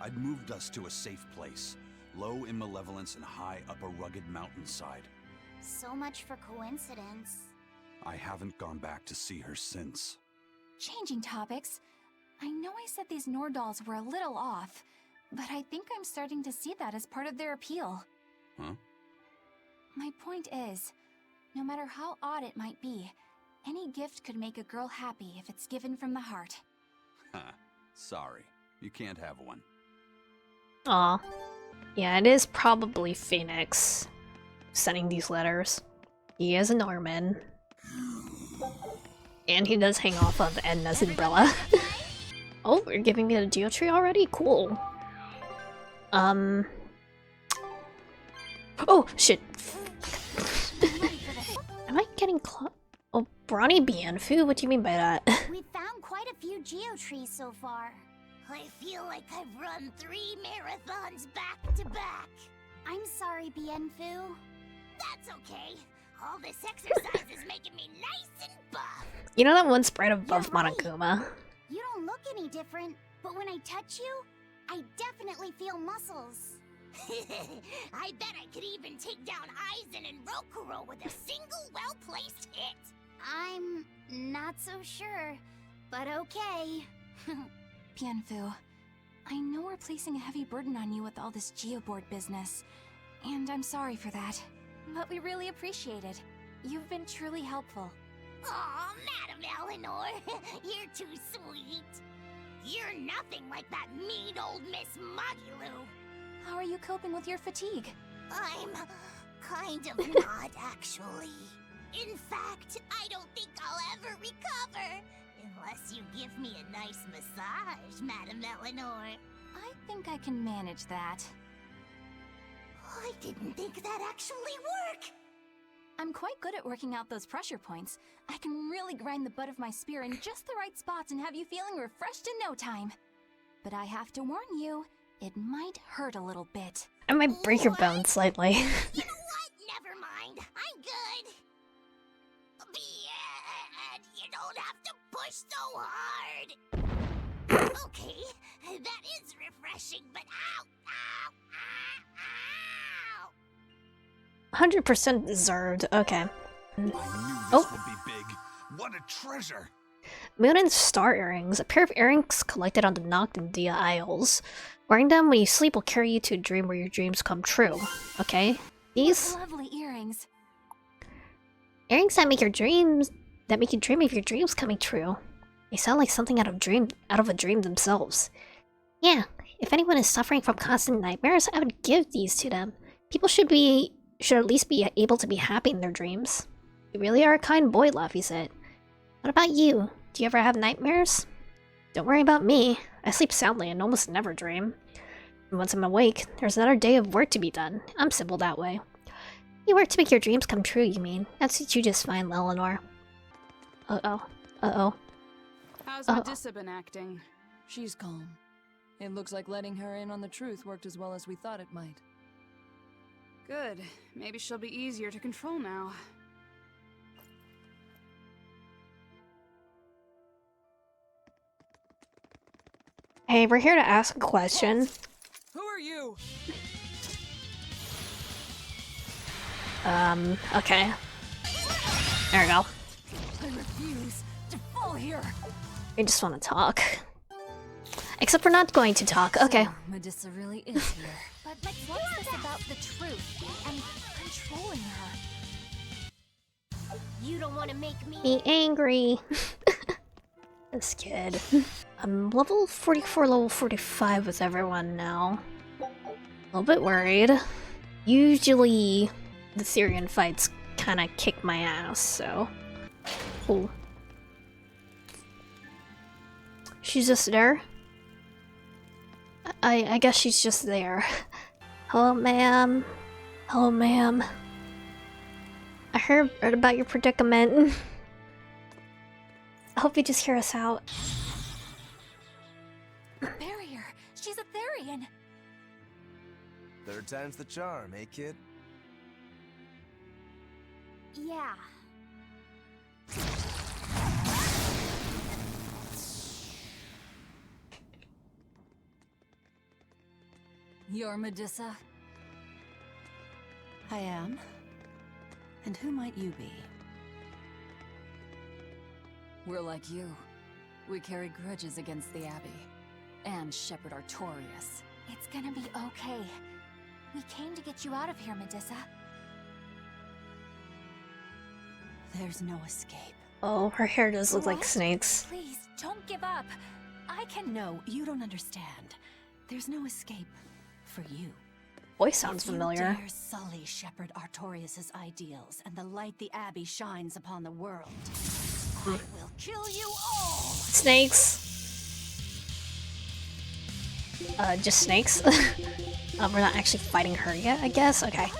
Speaker 6: I'd moved us to a safe place, low in malevolence and high up a rugged mountainside.
Speaker 8: So much for coincidence.
Speaker 6: I haven't gone back to see her since.
Speaker 5: Changing topics. I know I said these Nordals were a little off, but I think I'm starting to see that as part of their appeal.
Speaker 6: Huh?
Speaker 5: My point is, no matter how odd it might be, any gift could make a girl happy if it's given from the heart.
Speaker 6: Ha. Sorry, you can't have one.
Speaker 1: Aw. Yeah, it is probably Phoenix sending these letters. He is a Norman. And he does hang off of Edna's umbrella. Oh, you're giving me the geotree already? Cool. Oh, shit. Am I getting Oh, Brawny Bienfu? What do you mean by that?
Speaker 8: We've found quite a few geotrees so far. I feel like I've run 3 marathons back to back. I'm sorry, Bienfu. That's okay. All this exercise is making me nice and buff.
Speaker 1: You know that one sprite above Monokuma?
Speaker 8: You don't look any different, but when I touch you, I definitely feel muscles. I bet I could even take down Aizen and Rokuro with a single well-placed hit. I'm not so sure, but okay.
Speaker 5: Bienfu, I know we're placing a heavy burden on you with all this geoboard business, and I'm sorry for that. But we really appreciate it. You've been truly helpful.
Speaker 8: Aw, Madam Eleanor, you're too sweet. You're nothing like that mean old Miss Magilu.
Speaker 5: How are you coping with your fatigue?
Speaker 8: I'm kind of not, actually. In fact, I don't think I'll ever recover. Unless you give me a nice massage, Madam Eleanor.
Speaker 5: I think I can manage that.
Speaker 8: I didn't think that actually work.
Speaker 5: I'm quite good at working out those pressure points. I can really grind the butt of my spear in just the right spots and have you feeling refreshed in no time. But I have to warn you, it might hurt a little bit.
Speaker 1: I might break your bones slightly.
Speaker 8: You know what? Never mind. I'm good. You don't have to push so hard. Okay, that is refreshing, but ow, ow, ow, ow.
Speaker 1: 100% deserved. Okay.
Speaker 20: I knew this would be big. What a treasure!
Speaker 1: Moon and Star Earrings. A pair of earrings collected on the Noctandia Isles. Wearing them when you sleep will carry you to a dream where your dreams come true. Okay? These
Speaker 5: Lovely earrings.
Speaker 1: earrings that make you dream of your dreams coming true. They sound like something out of a dream themselves. Yeah, if anyone is suffering from constant nightmares, I would give these to them. People should at least be able to be happy in their dreams. You really are a kind boy, Luffy said. What about you? Do you ever have nightmares? Don't worry about me. I sleep soundly and almost never dream. And once I'm awake, there's another day of work to be done. I'm simple that way. You work to make your dreams come true, you mean? That suits you just fine, Eleanor. Uh-oh. Uh-oh.
Speaker 18: How's Medusa been acting? She's calm. It looks like letting her in on the truth worked as well as we thought it might. Good. Maybe she'll be easier to control now.
Speaker 1: Hey, we're here to ask a question.
Speaker 18: Who are you?
Speaker 1: Okay. There we go.
Speaker 18: I refuse to fall here.
Speaker 1: We just want to talk. Except we're not going to talk. Okay.
Speaker 18: Medusa really is here.
Speaker 5: But what's this about the truth and controlling her?
Speaker 8: You don't want to make me
Speaker 1: Be angry. This kid. I'm level 44, level 45 with everyone now. A little bit worried. Usually, the Syrian fights kind of kick my ass, so... Cool. She's just there? I guess she's just there. Hello, ma'am. Hello, ma'am. I heard about your predicament. I hope you just hear us out.
Speaker 5: Barrier! She's a Therian!
Speaker 7: Third time's the charm, eh, kid?
Speaker 8: Yeah.
Speaker 18: You're Medusa? I am. And who might you be? We're like you. We carry grudges against the Abbey. And Shepherd Artorias.
Speaker 5: It's gonna be okay. We came to get you out of here, Medusa.
Speaker 18: There's no escape.
Speaker 1: Oh, her hair does look like snakes.
Speaker 5: Please, don't give up. I can...
Speaker 18: No, you don't understand. There's no escape for you.
Speaker 1: Voice sounds familiar.
Speaker 18: You dare sully Shepherd Artorias' ideals and the light the Abbey shines upon the world. I will kill you all!
Speaker 1: Snakes! just snakes. We're not actually fighting her yet, I guess? Okay.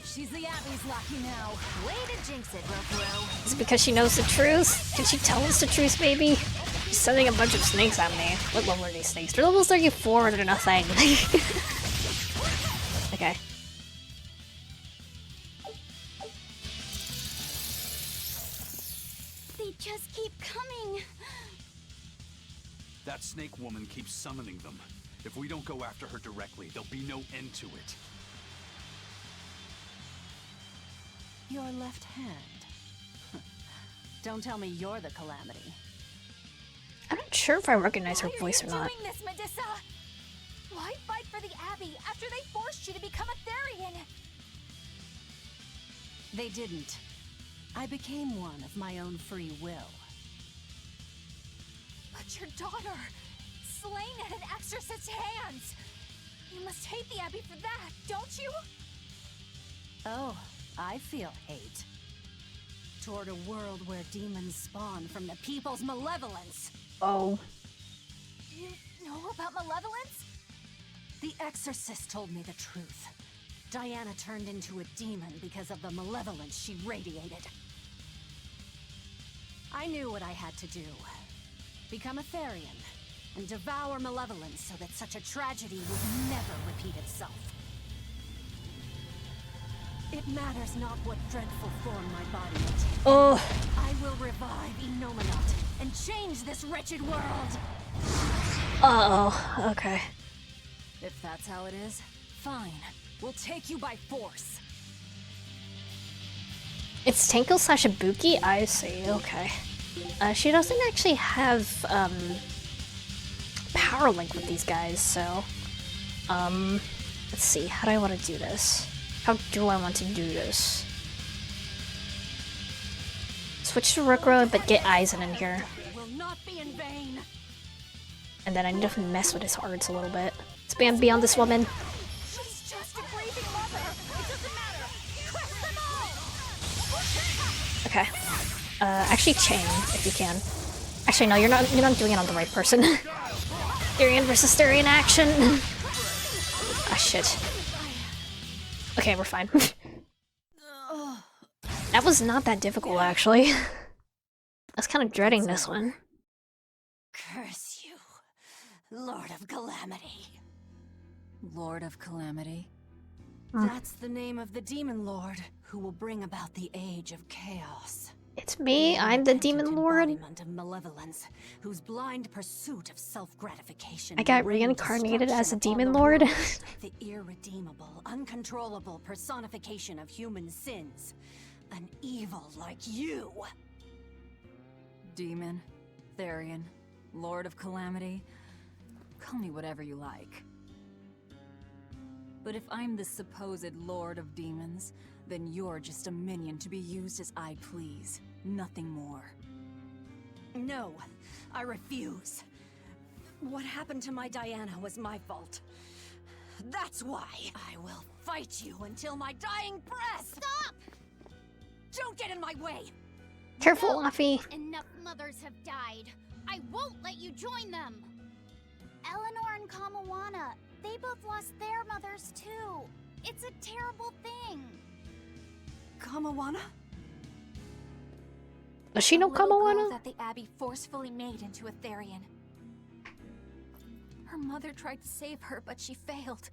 Speaker 5: She's the Abbey's lucky now. Way to jinx it, Rokuro.
Speaker 1: Is it because she knows the truth? Can she tell us the truth, maybe? She's sending a bunch of snakes at me. What level are these snakes? They're level 34, they're nothing. Okay.
Speaker 8: They just keep coming.
Speaker 6: That snake woman keeps summoning them. If we don't go after her directly, there'll be no end to it.
Speaker 3: Your left hand. Don't tell me you're the Calamity.
Speaker 1: I'm not sure if I recognize her voice or
Speaker 5: Why are
Speaker 1: not.
Speaker 5: you doing this, Medusa? Why fight for the Abbey after they forced you to become a Therian?
Speaker 3: They didn't. I became one of my own free will.
Speaker 5: But your daughter, slain at an exorcist's hands. You must hate the Abbey for that, don't you?
Speaker 3: Oh, I feel hate. Toward a world where demons spawn from the people's malevolence.
Speaker 1: Oh.
Speaker 5: You know about malevolence?
Speaker 3: The exorcist told me the truth. Diana turned into a demon because of the malevolence she radiated. I knew what I had to do. Become a Therian, and devour malevolence so that such a tragedy would never repeat itself. It matters not what dreadful form my body will take.
Speaker 1: Oh.
Speaker 3: I will revive Enominat and change this wretched world!
Speaker 1: Uh-oh. Okay.
Speaker 3: If that's how it is, fine. We'll take you by force.
Speaker 1: It's Tenko slash Ibuki? I see, okay. She doesn't actually have, power link with these guys, so... let's see, how do I want to do this? How do I want to do this? Switch to Rokuro, but get Aizen in here.
Speaker 3: Will not be in vain.
Speaker 1: And then I need to mess with his hearts a little bit. Spam Beyond this woman.
Speaker 5: She's just a grieving mother. It doesn't matter. Crush them all.
Speaker 1: Okay. Actually chain, if you can. Actually, no, you're not doing it on the right person. Therian versus Therian action. Ah, shit. Okay, we're fine. That was not that difficult, actually. I was kind of dreading this one.
Speaker 3: Curse you, Lord of Calamity. Lord of Calamity? That's the name of the Demon Lord who will bring about the Age of Chaos.
Speaker 1: It's me, I'm the Demon Lord.
Speaker 3: Embodiment of malevolence, whose blind pursuit of self-gratification.
Speaker 1: I got
Speaker 3: will bring
Speaker 1: reincarnated as a
Speaker 3: destruction
Speaker 1: Demon
Speaker 3: upon the
Speaker 1: Lord.
Speaker 3: world. The irredeemable, uncontrollable personification of human sins. An evil like you. Demon, Therian, Lord of Calamity. Call me whatever you like. But if I'm the supposed Lord of Demons, then you're just a minion to be used as I please. Nothing more. No, I refuse. What happened to my Diana was my fault. That's why I will fight you until my dying breath!
Speaker 8: Stop!
Speaker 3: Don't get in my way!
Speaker 1: Careful, Laffy.
Speaker 8: Enough mothers have died. I won't let you join them. Eleanor and Kamawana, they both lost their mothers too. It's a terrible thing.
Speaker 3: Kamawana?
Speaker 1: Does she know
Speaker 5: The little girl
Speaker 1: Kamawana?
Speaker 5: that the Abbey forcefully made into a Therian. Her mother tried to save her, but she failed.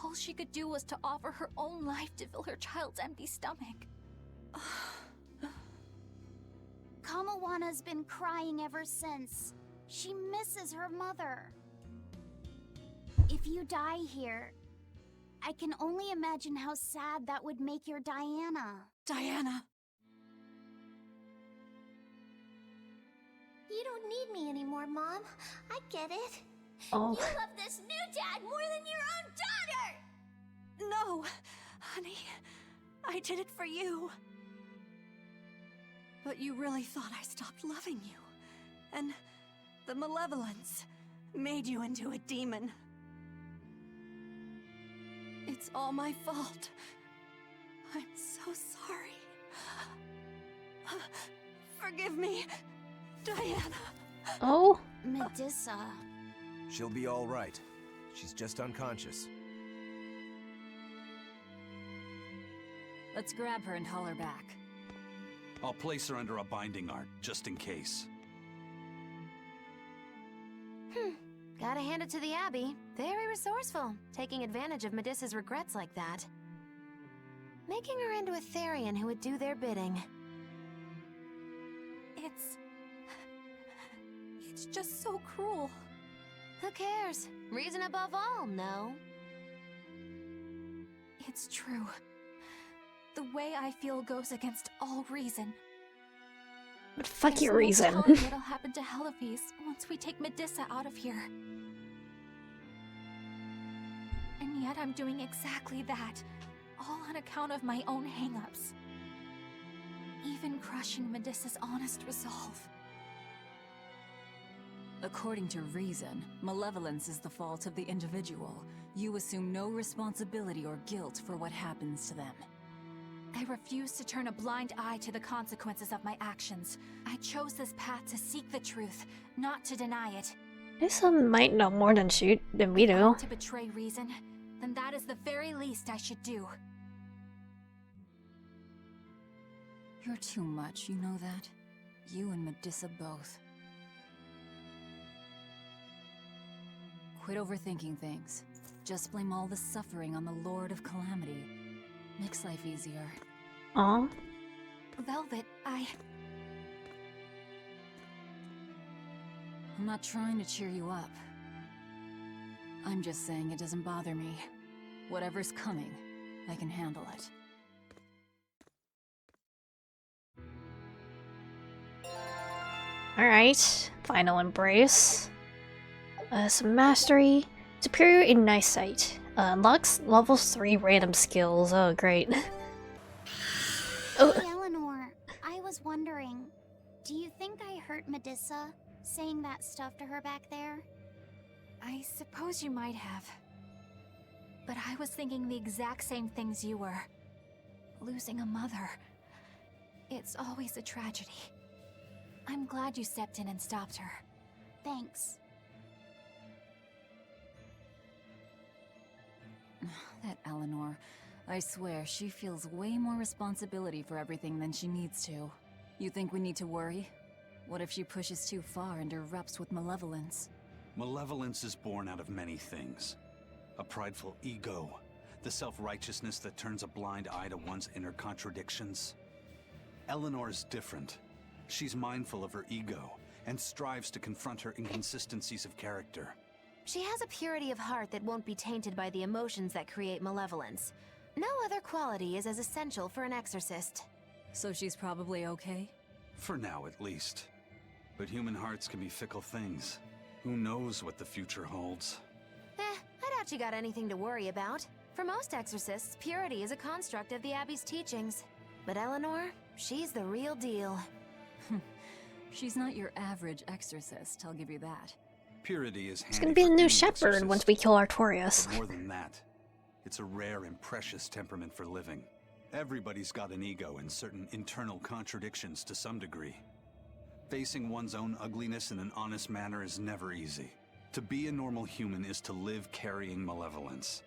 Speaker 5: All she could do was to offer her own life to fill her child's empty stomach.
Speaker 8: Kamawana's been crying ever since. She misses her mother. If you die here, I can only imagine how sad that would make your Diana.
Speaker 3: Diana!
Speaker 8: You don't need me anymore, Mom. I get it.
Speaker 1: Oh.
Speaker 8: You love this new dad more than your own daughter!
Speaker 3: No, honey. I did it for you. But you really thought I stopped loving you. And the malevolence made you into a demon. It's all my fault. I'm so sorry. Forgive me, Diana.
Speaker 1: Oh?
Speaker 8: Medusa,
Speaker 7: She'll be all right. She's just unconscious.
Speaker 3: Let's grab her and haul her back.
Speaker 6: I'll place her under a binding art, just in case.
Speaker 15: Gotta hand it to the Abbey. Very resourceful, taking advantage of Medissa's regrets like that. Making her into a Therian who would do their bidding.
Speaker 5: It's just so cruel.
Speaker 15: Who cares? Reason above all, no?
Speaker 5: It's true. The way I feel goes against all reason.
Speaker 1: But fuck
Speaker 5: There's
Speaker 1: your
Speaker 5: no
Speaker 1: reason.
Speaker 5: telling what'll happen to Heliphys once we take Medissa out of here. And yet I'm doing exactly that, all on account of my own hang-ups. Even crushing Medissa's honest resolve.
Speaker 3: According to reason, malevolence is the fault of the individual. You assume no responsibility or guilt for what happens to them.
Speaker 5: I refuse to turn a blind eye to the consequences of my actions. I chose this path to seek the truth, not to deny it.
Speaker 1: Medissa might know more than we do.
Speaker 5: To betray reason, then that is the very least I should do.
Speaker 3: You're too much, you know that? You and Medissa both. Quit overthinking things. Just blame all the suffering on the Lord of Calamity. Makes life easier.
Speaker 1: Aw.
Speaker 5: Velvet,
Speaker 3: I'm not trying to cheer you up. I'm just saying it doesn't bother me. Whatever's coming, I can handle it.
Speaker 1: Alright. Final embrace. Some mastery. Superior in eyesight. Unlocks level 3 random skills. Oh, great.
Speaker 8: Hey, Eleanor, I was wondering, do you think I hurt Medissa saying that stuff to her back there?
Speaker 5: I suppose you might have. But I was thinking the exact same things you were. Losing a mother. It's always a tragedy. I'm glad you stepped in and stopped her.
Speaker 8: Thanks.
Speaker 3: That Eleanor. I swear, she feels way more responsibility for everything than she needs to. You think we need to worry? What if she pushes too far and erupts with malevolence?
Speaker 6: Malevolence is born out of many things. A prideful ego, the self-righteousness that turns a blind eye to one's inner contradictions. Eleanor's different. She's mindful of her ego, and strives to confront her inconsistencies of character.
Speaker 15: She has a purity of heart that won't be tainted by the emotions that create malevolence. No other quality is as essential for an exorcist.
Speaker 3: So she's probably okay?
Speaker 6: For now, at least. But human hearts can be fickle things. Who knows what the future holds?
Speaker 15: I doubt you got anything to worry about. For most exorcists, purity is a construct of the Abbey's teachings. But Eleanor, she's the real deal.
Speaker 3: She's not your average exorcist, I'll give you that.
Speaker 6: Purity is
Speaker 1: It's gonna be the new shepherd
Speaker 6: exorcist.
Speaker 1: once we kill Artorias.
Speaker 6: But more than that, it's a rare and precious temperament for living. Everybody's got an ego and certain internal contradictions to some degree. Facing one's own ugliness in an honest manner is never easy. To be a normal human is to live carrying malevolence.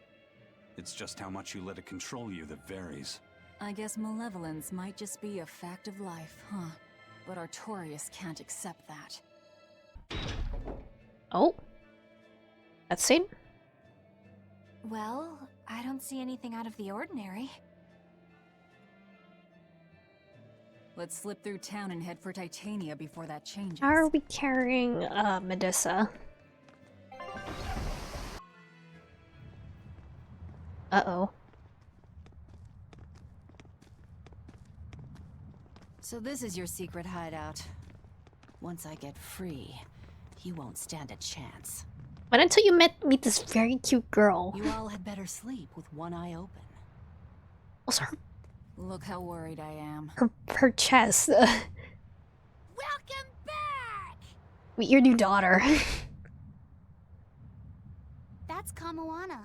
Speaker 6: It's just how much you let it control you that varies.
Speaker 3: I guess malevolence might just be a fact of life, huh? But Artorias can't accept that.
Speaker 1: Oh. That's it?
Speaker 5: Well, I don't see anything out of the ordinary.
Speaker 3: Let's slip through town and head for Titania before that changes.
Speaker 1: How are we carrying Medissa? Uh-oh.
Speaker 3: So this is your secret hideout. Once I get free, you won't stand a chance.
Speaker 1: But until you meet this very cute girl.
Speaker 3: You all had better sleep with one eye open.
Speaker 1: Also,
Speaker 3: Look how worried I am.
Speaker 1: her chest.
Speaker 8: Welcome back!
Speaker 1: Meet your new daughter.
Speaker 8: That's Kamoana.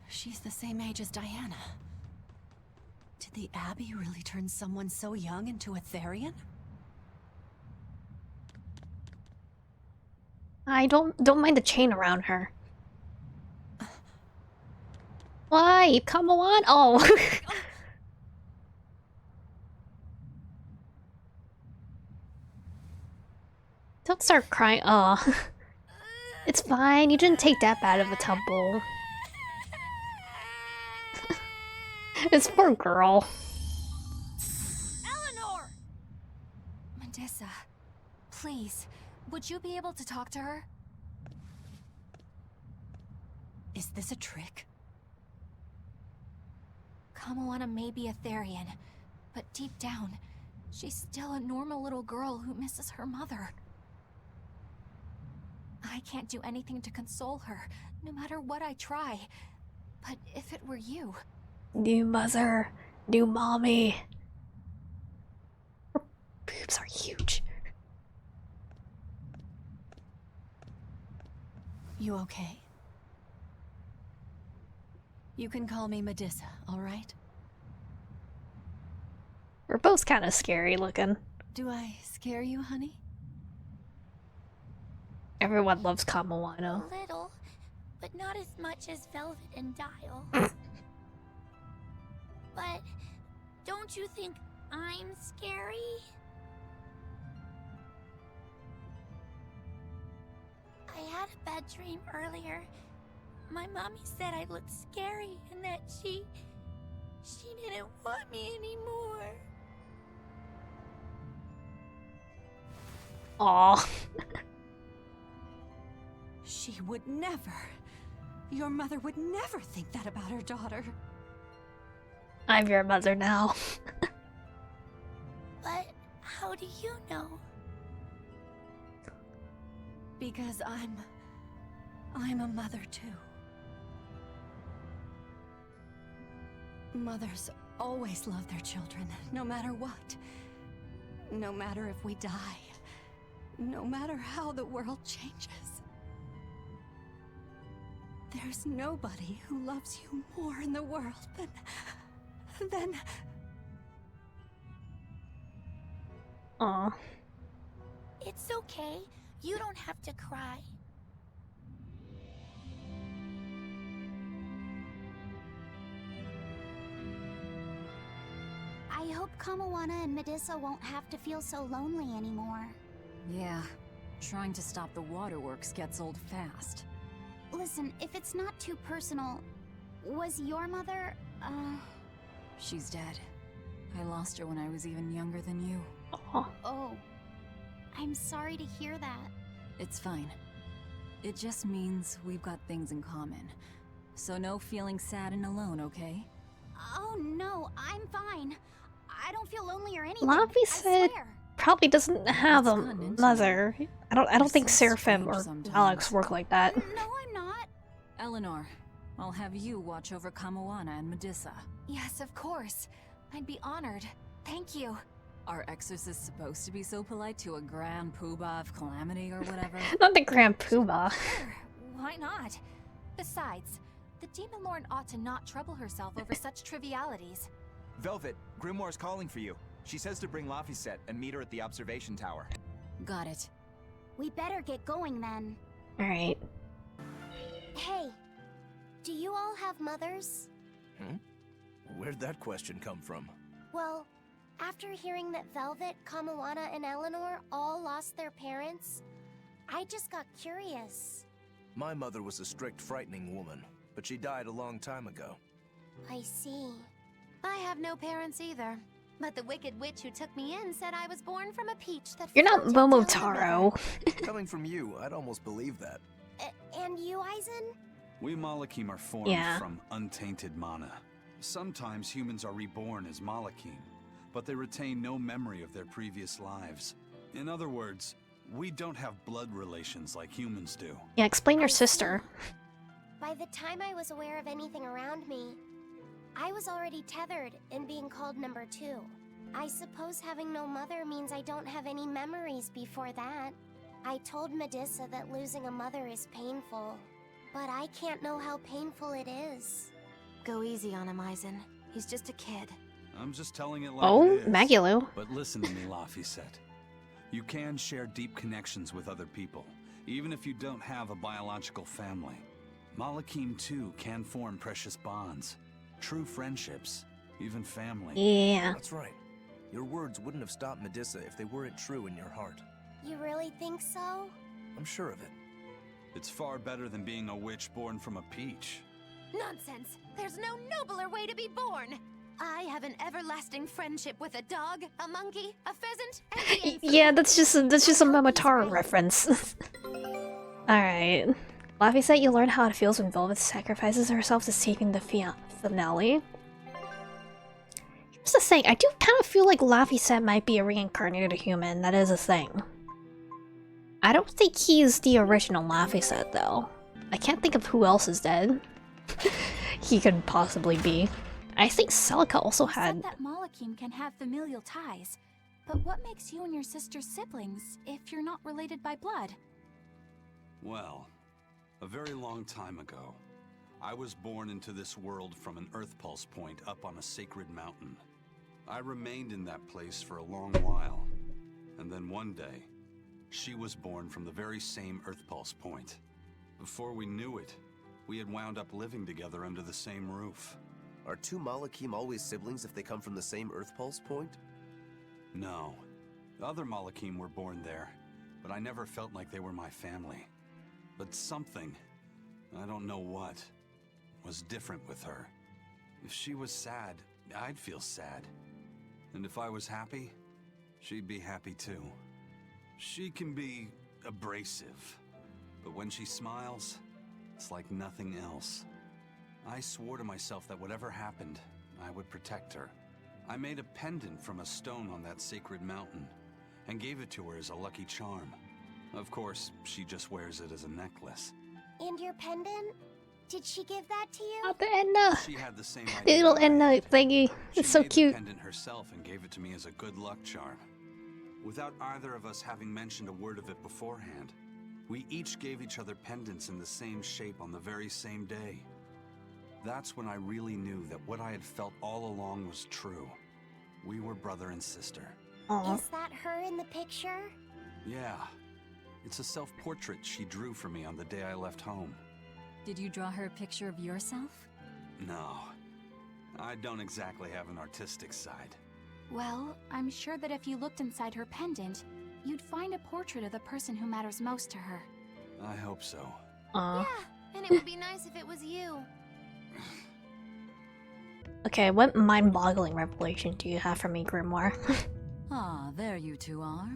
Speaker 3: She's the same age as Diana. Did the Abbey really turn someone so young into a Therian?
Speaker 1: I don't mind the chain around her. Why? Come on! Oh. Don't start crying. Oh. It's fine. You didn't take that bad of a tumble. This poor girl.
Speaker 5: Eleanor! Medissa, please, would you be able to talk to her? Is this a trick? Kamoana may be a Therian, but deep down, she's still a normal little girl who misses her mother. I can't do anything to console her, no matter what I try. But if it were you...
Speaker 1: New mother, new mommy. Her boobs are huge.
Speaker 3: You okay? You can call me Medissa, alright?
Speaker 1: We're both kind of scary looking.
Speaker 3: Do I scare you, honey?
Speaker 1: Everyone loves Kamoana.
Speaker 8: A little, but not as much as Velvet and Dial. But don't you think I'm scary? I had a bad dream earlier. My mommy said I looked scary and that she didn't want me anymore.
Speaker 1: Aw.
Speaker 3: She would never. Your mother would never think that about her daughter.
Speaker 1: I'm your mother now.
Speaker 8: But how do you know?
Speaker 3: Because I'm a mother too. Mothers always love their children, no matter what. No matter if we die. No matter how the world changes. There's nobody who loves you more in the world than...
Speaker 1: Aw.
Speaker 8: It's okay. You don't have to cry. I hope Kamoana and Medissa won't have to feel so lonely anymore.
Speaker 3: Yeah, trying to stop the waterworks gets old fast.
Speaker 8: Listen, if it's not too personal, was your mother,
Speaker 3: She's dead. I lost her when I was even younger than you.
Speaker 8: Oh. I'm sorry to hear that.
Speaker 3: It's fine. It just means we've got things in common. So no feeling sad and alone, okay?
Speaker 8: Oh no, I'm fine. I don't feel lonely or anything.
Speaker 1: Lavi said probably doesn't have a mother. I don't think Seraphim or Alex work like that.
Speaker 8: No, I'm not.
Speaker 3: Eleanor, I'll have you watch over Kamoana and Medissa.
Speaker 5: Yes, of course. I'd be honored. Thank you.
Speaker 3: Are exorcists supposed to be so polite to a grand poobah of calamity or whatever?
Speaker 1: Not the Grand Poobah.
Speaker 5: Sure, why not? Besides, the Demon Lord ought to not trouble herself over such trivialities.
Speaker 21: Velvet, Grimoire's calling for you. She says to bring Laphicet and meet her at the observation tower.
Speaker 3: Got it.
Speaker 8: We better get going then.
Speaker 1: Alright.
Speaker 8: Hey, do you all have mothers?
Speaker 7: Where'd that question come from?
Speaker 8: Well, after hearing that Velvet, Kamoana, and Eleanor all lost their parents, I just got curious.
Speaker 7: My mother was a strict, frightening woman, but she died a long time ago.
Speaker 8: I see.
Speaker 15: I have no parents either. But the wicked witch who took me in said I was born from a peach that...
Speaker 1: You're not Momotaro.
Speaker 7: Coming from you, I'd almost believe that.
Speaker 8: And you, Aizen?
Speaker 6: We Malakim are formed from untainted mana. Sometimes humans are reborn as Malakim, but they retain no memory of their previous lives. In other words, we don't have blood relations like humans do.
Speaker 1: Yeah, explain your sister.
Speaker 8: By the time I was aware of anything around me, I was already tethered and being called number 2. I suppose having no mother means I don't have any memories before that. I told Medissa that losing a mother is painful, but I can't know how painful it is.
Speaker 15: Go easy on him, Aizen. He's just a kid.
Speaker 6: I'm just telling it like it is.
Speaker 1: Magulu.
Speaker 6: But listen to me, Laphicet. You can share deep connections with other people, Even if you don't have a biological family, Malakim too can form precious bonds, true friendships, even family.
Speaker 1: Yeah.
Speaker 7: That's right. Your words wouldn't have stopped Medusa if they weren't true in your heart.
Speaker 8: You really think so?
Speaker 7: I'm sure of it.
Speaker 6: It's far better than being a witch born from a peach.
Speaker 5: Nonsense! There's no nobler way to be born! I have an everlasting friendship with a dog, a monkey, a pheasant, and the
Speaker 1: Yeah, that's just a Momotaro reference. Alright. Laffy said you learn how it feels when Velvet sacrifices herself to saving the finale. Here's the thing, I do kind of feel like Laffy said might be a reincarnated human, that is a thing. I don't think he's the original Laffy set though. I can't think of who else is dead. He could possibly be. I think Celica also
Speaker 5: You
Speaker 1: had...
Speaker 5: said that Malakim can have familial ties, but what makes you and your sister siblings if you're not related by blood?
Speaker 6: Well, a very long time ago, I was born into this world from an Earth Pulse point up on a sacred mountain. I remained in that place for a long while, and then one day, she was born from the very same Earth Pulse point. Before we knew it, we had wound up living together under the same roof.
Speaker 7: Are two Malakim always siblings if they come from the same Earth Pulse point?
Speaker 6: No. Other Malakim were born there, but I never felt like they were my family. But something, I don't know what, was different with her. If she was sad, I'd feel sad. And if I was happy, she'd be happy too. She can be abrasive, but when she smiles, it's like nothing else. I swore to myself that whatever happened, I would protect her. I made a pendant from a stone on that sacred mountain, and gave it to her as a lucky charm. Of course, she just wears it as a necklace.
Speaker 8: And your pendant? Did she give that to you?
Speaker 1: Oh, the Enna!
Speaker 6: She had the same
Speaker 1: The
Speaker 6: idea.
Speaker 1: little Enna thingy. It's so
Speaker 6: She made
Speaker 1: cute.
Speaker 6: the pendant herself and gave it to me as a good luck charm. Without either of us having mentioned a word of it beforehand, we each gave each other pendants in the same shape on the very same day. That's when I really knew that what I had felt all along was true. We were brother and sister.
Speaker 8: Is that her in the picture?
Speaker 6: Yeah. It's a self-portrait she drew for me on the day I left home.
Speaker 15: Did you draw her a picture of yourself?
Speaker 6: No. I don't exactly have an artistic side.
Speaker 5: Well, I'm sure that if you looked inside her pendant, you'd find a portrait of the person who matters most to her.
Speaker 6: I hope so.
Speaker 1: Aw.
Speaker 5: And it would be nice if it was you.
Speaker 1: Okay, what mind-boggling revelation do you have for me, Grimoire?
Speaker 15: Ah, there you two are.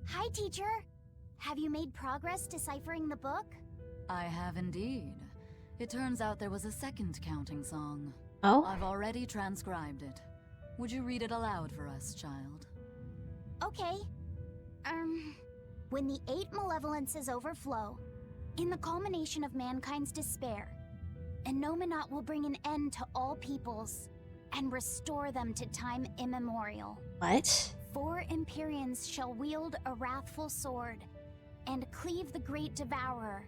Speaker 8: Hi, teacher. Have you made progress deciphering the book?
Speaker 15: I have indeed. It turns out there was a second counting song.
Speaker 1: Oh?
Speaker 15: I've already transcribed it. Would you read it aloud for us, child?
Speaker 8: Okay. When the 8 malevolences overflow, in the culmination of mankind's despair, Innominat will bring an end to all peoples and restore them to time immemorial.
Speaker 1: What?
Speaker 8: 4 Empyreans shall wield a wrathful sword and cleave the great devourer,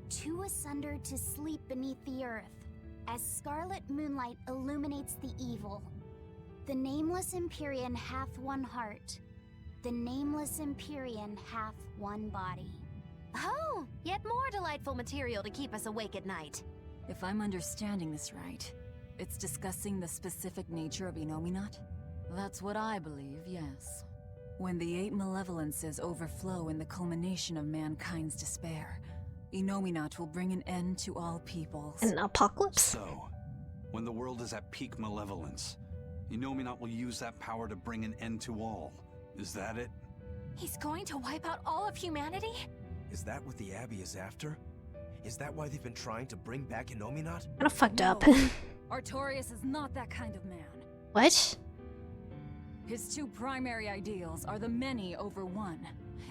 Speaker 8: 2 asunder to sleep beneath the earth, as scarlet moonlight illuminates the evil. The nameless Empyrean hath one heart, the nameless Empyrean hath one body.
Speaker 5: Oh, yet more delightful material to keep us awake at night.
Speaker 15: If I'm understanding this right, it's discussing the specific nature of Innominat? That's what I believe, yes. When the 8 malevolences overflow in the culmination of mankind's despair, Innominat will bring an end to all peoples.
Speaker 1: An apocalypse?
Speaker 6: So, when the world is at peak malevolence, Innominat will use that power to bring an end to all. Is that it?
Speaker 5: He's going to wipe out all of humanity?
Speaker 7: Is that what the Abbey is after? Is that why they've been trying to bring back Innominat?
Speaker 1: Kinda fucked up.
Speaker 18: Artorias is not that kind of man.
Speaker 1: What?
Speaker 18: His 2 primary ideals are the many over one,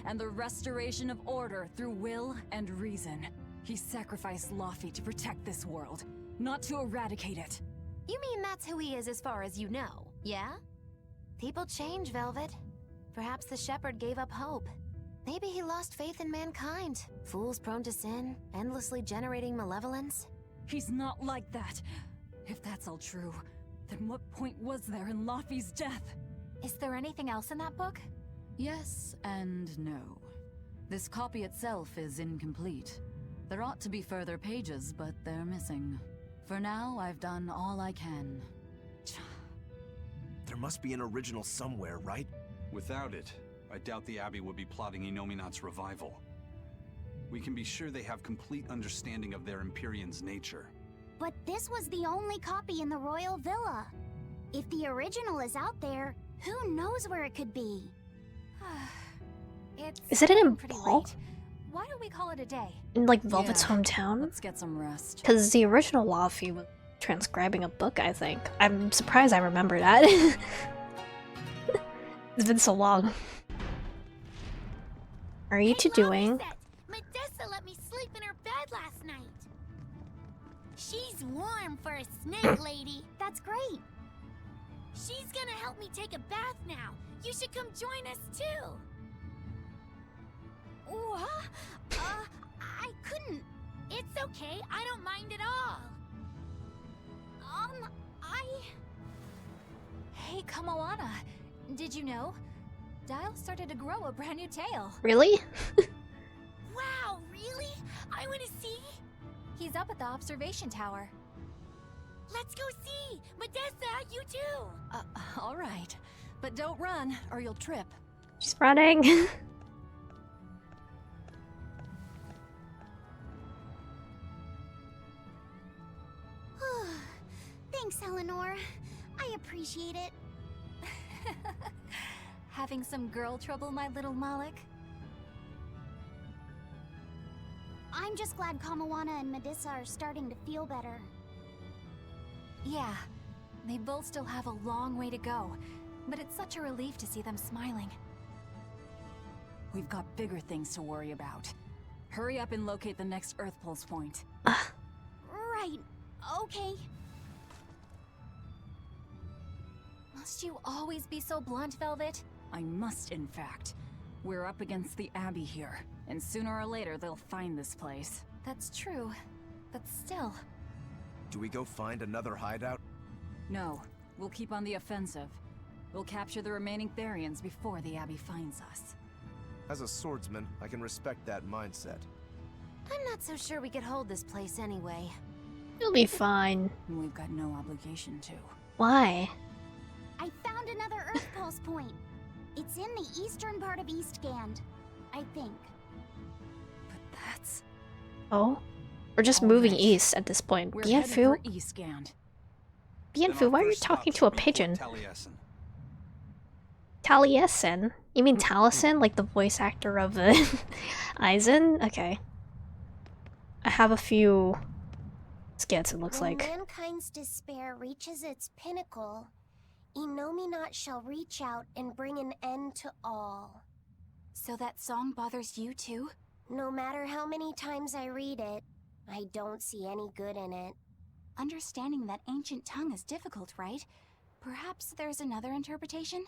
Speaker 18: and the restoration of order through will and reason. He sacrificed Laffy to protect this world, not to eradicate it.
Speaker 5: You mean that's who he is as far as you know, yeah? People change, Velvet. Perhaps the shepherd gave up hope. Maybe he lost faith in mankind. Fools prone to sin, endlessly generating malevolence.
Speaker 18: He's not like that. If that's all true, then what point was there in Laffy's death?
Speaker 5: Is there anything else in that book?
Speaker 15: Yes and no.
Speaker 3: This copy itself is incomplete. There ought to be further pages, but they're missing. For now, I've done all I can.
Speaker 7: There must be an original somewhere, right?
Speaker 6: Without it, I doubt the Abbey would be plotting Inominat's revival. We can be sure they have complete understanding of their Empyrean's nature.
Speaker 8: But this was the only copy in the royal villa. If the original is out there, who knows where it could be?
Speaker 1: Is it in
Speaker 5: pretty
Speaker 1: Ball?
Speaker 5: late. Why don't we call it a day?
Speaker 1: In like Velvet's
Speaker 3: Yeah,
Speaker 1: hometown?
Speaker 3: Let's get some rest.
Speaker 1: Because the original Laffy was transcribing a book, I think. I'm surprised I remember that. It's been so long. Are you two doing?
Speaker 8: Medessa let me sleep in her bed last night. She's warm for a snake lady. That's great. She's gonna help me take a bath now. You should come join us too. What? I couldn't. It's okay. I don't mind at all.
Speaker 5: Hey, Kamoana. Did you know? Dial started to grow a brand new tail.
Speaker 1: Really?
Speaker 8: Wow, really? I want to see.
Speaker 5: He's up at the observation tower.
Speaker 8: Let's go see. Medessa, you too.
Speaker 3: All right. But don't run, or you'll trip.
Speaker 1: She's running.
Speaker 8: Thanks, Eleanor. I appreciate it.
Speaker 5: Having some girl trouble, my little Malik?
Speaker 8: I'm just glad Kamawana and Medissa are starting to feel better.
Speaker 5: Yeah, they both still have a long way to go, but it's such a relief to see them smiling.
Speaker 3: We've got bigger things to worry about. Hurry up and locate the next Earth Pulse point.
Speaker 8: Right. Okay.
Speaker 5: Must you always be so blunt, Velvet?
Speaker 3: I must, in fact. We're up against the Abbey here, and sooner or later they'll find this place.
Speaker 5: That's true, but still.
Speaker 7: Do we go find another hideout?
Speaker 3: No, we'll keep on the offensive. We'll capture the remaining Therians before the Abbey finds us.
Speaker 7: As a swordsman, I can respect that mindset.
Speaker 17: I'm not so sure we could hold this place anyway.
Speaker 1: You'll be fine.
Speaker 3: We've got no obligation to.
Speaker 1: Why?
Speaker 8: I found another Earth Pulse point. It's in the eastern part of Eastgand, I think.
Speaker 3: But that's...
Speaker 1: Oh? We're just moving east at this point.
Speaker 3: We're headed
Speaker 1: Bienfu?
Speaker 3: for Eastgand.
Speaker 1: Bienfu, why are you talking to a pigeon? Taliesin? You mean Taliesin, like the voice actor of Aizen? Okay. I have a few skits, it looks
Speaker 8: When
Speaker 1: like.
Speaker 8: mankind's despair reaches its pinnacle, Inominat shall reach out and bring an end to all.
Speaker 5: So that song bothers you too?
Speaker 8: No matter how many times I read it, I don't see any good in it.
Speaker 5: Understanding that ancient tongue is difficult, right? Perhaps there's another interpretation?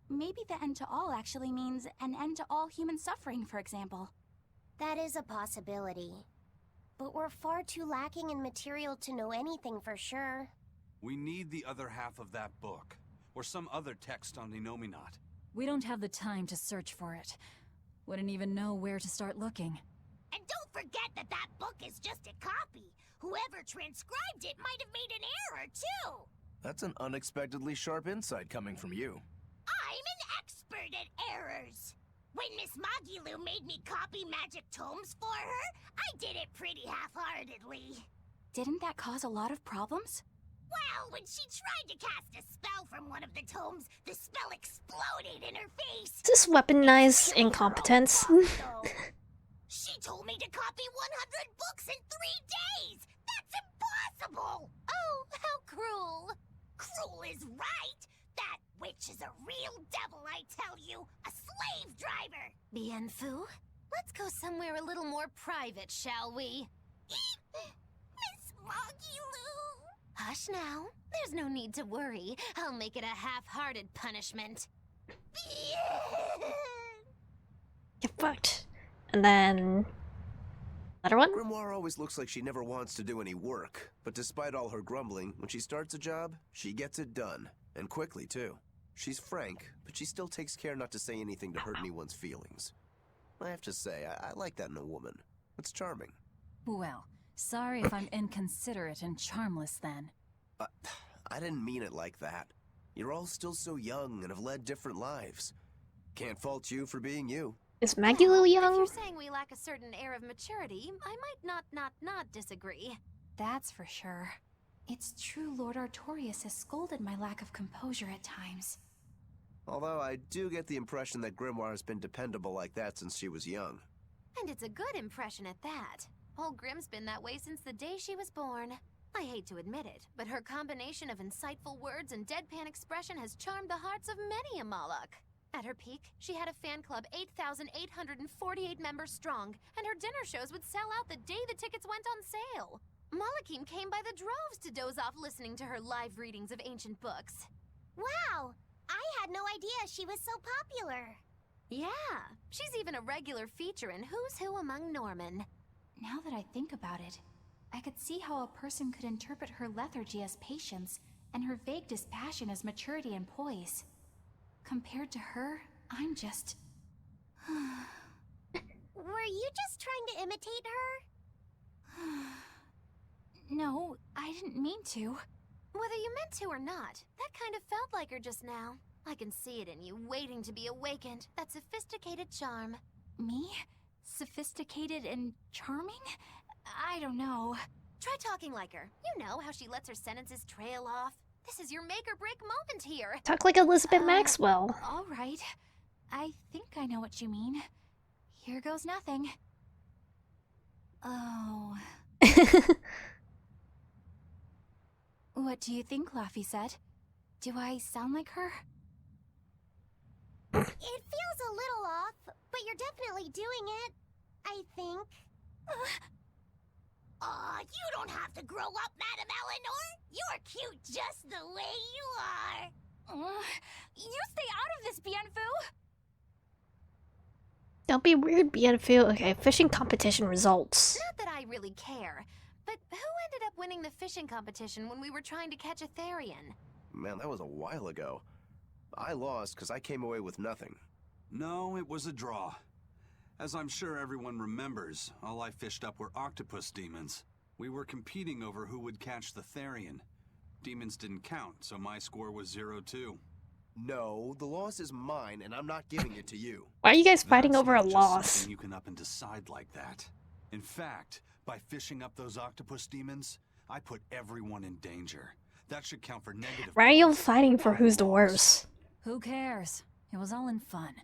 Speaker 5: Maybe the end to all actually means an end to all human suffering, for example.
Speaker 8: That is a possibility. But we're far too lacking in material to know anything for sure.
Speaker 6: We need the other half of that book, or some other text on Inominat.
Speaker 3: We don't have the time to search for it. Wouldn't even know where to start looking.
Speaker 8: And don't forget that that book is just a copy. Whoever transcribed it might have made an error, too.
Speaker 7: That's an unexpectedly sharp insight coming from you.
Speaker 8: I'm an expert at errors. When Miss Magilu made me copy magic tomes for her, I did it pretty half-heartedly.
Speaker 5: Didn't that cause a lot of problems?
Speaker 8: Well, when she tried to cast a spell from one of the tomes, the spell exploded in her face.
Speaker 1: Is this weaponized incompetence?
Speaker 8: She told me to copy 100 books in 3 days! That's impossible! Oh, how cruel! Cruel is right! That witch is a real devil, I tell you! A slave driver!
Speaker 17: Bienfu, let's go somewhere a little more private, shall we?
Speaker 8: Miss Magilu!
Speaker 17: Hush now. There's no need to worry. I'll make it a half-hearted punishment.
Speaker 1: Get fucked. And then... Another one?
Speaker 7: Grimoire always looks like she never wants to do any work, but despite all her grumbling, when she starts a job, she gets it done. And quickly, too. She's frank, but she still takes care not to say anything to hurt anyone's feelings. I have to say, I like that in a woman. It's charming.
Speaker 3: Well, sorry if I'm inconsiderate and charmless then.
Speaker 7: I didn't mean it like that. You're all still so young and have led different lives. Can't fault you for being you.
Speaker 1: Is Maggie a little
Speaker 5: If
Speaker 1: young?
Speaker 5: you're saying we lack a certain air of maturity, I might not disagree.
Speaker 2: That's for sure. It's true Lord Artorius has scolded my lack of composure at times.
Speaker 7: Although I do get the impression that Grimoire has been dependable like that since she was young.
Speaker 5: And it's a good impression at that. Old Grim's been that way since the day she was born. I hate to admit it, but her combination of insightful words and deadpan expression has charmed the hearts of many a Moloch. At her peak, she had a fan club 8,848 members strong, and her dinner shows would sell out the day the tickets went on sale. Malachim came by the droves to doze off listening to her live readings of ancient books.
Speaker 8: Wow! I had no idea she was so popular.
Speaker 5: Yeah, she's even a regular feature in Who's Who Among Norman.
Speaker 2: Now that I think about it, I could see how a person could interpret her lethargy as patience and her vague dispassion as maturity and poise. Compared to her, I'm just...
Speaker 8: Were you just trying to imitate her?
Speaker 2: No, I didn't mean to.
Speaker 5: Whether you meant to or not, that kind of felt like her just now. I can see it in you, waiting to be awakened. That sophisticated charm.
Speaker 2: Me? Sophisticated and charming? I don't know.
Speaker 5: Try talking like her. You know how she lets her sentences trail off. This is your make-or-break moment here.
Speaker 1: Talk like Elizabeth Maxwell.
Speaker 2: All right. I think I know what you mean. Here goes nothing. Oh. What do you think, Laphicet? Do I sound like her?
Speaker 8: It feels a little off, but you're definitely doing it. I think.
Speaker 4: Aw, you don't have to grow up, Madame Eleanor. You're cute just the way you are.
Speaker 2: You stay out of this, Bienfu!
Speaker 1: Don't be weird, Bienfu. Okay, fishing competition results.
Speaker 5: Not that I really care, but who ended up winning the fishing competition when we were trying to catch a Therian?
Speaker 7: Man, that was a while ago. I lost because I came away with nothing.
Speaker 6: No, it was a draw. As I'm sure everyone remembers, all I fished up were octopus demons. We were competing over who would catch the Therian. Demons didn't count, so my score was 0-2.
Speaker 7: No, the loss is mine, and I'm not giving it to you.
Speaker 1: Why are you guys fighting
Speaker 6: That's
Speaker 1: over a
Speaker 6: not just
Speaker 1: loss?
Speaker 6: something you can up and decide like that. In fact, by fishing up those octopus demons, I put everyone in danger. That should count for negative.
Speaker 1: Why are you fighting for who's the worst?
Speaker 3: Who cares? It was all in fun.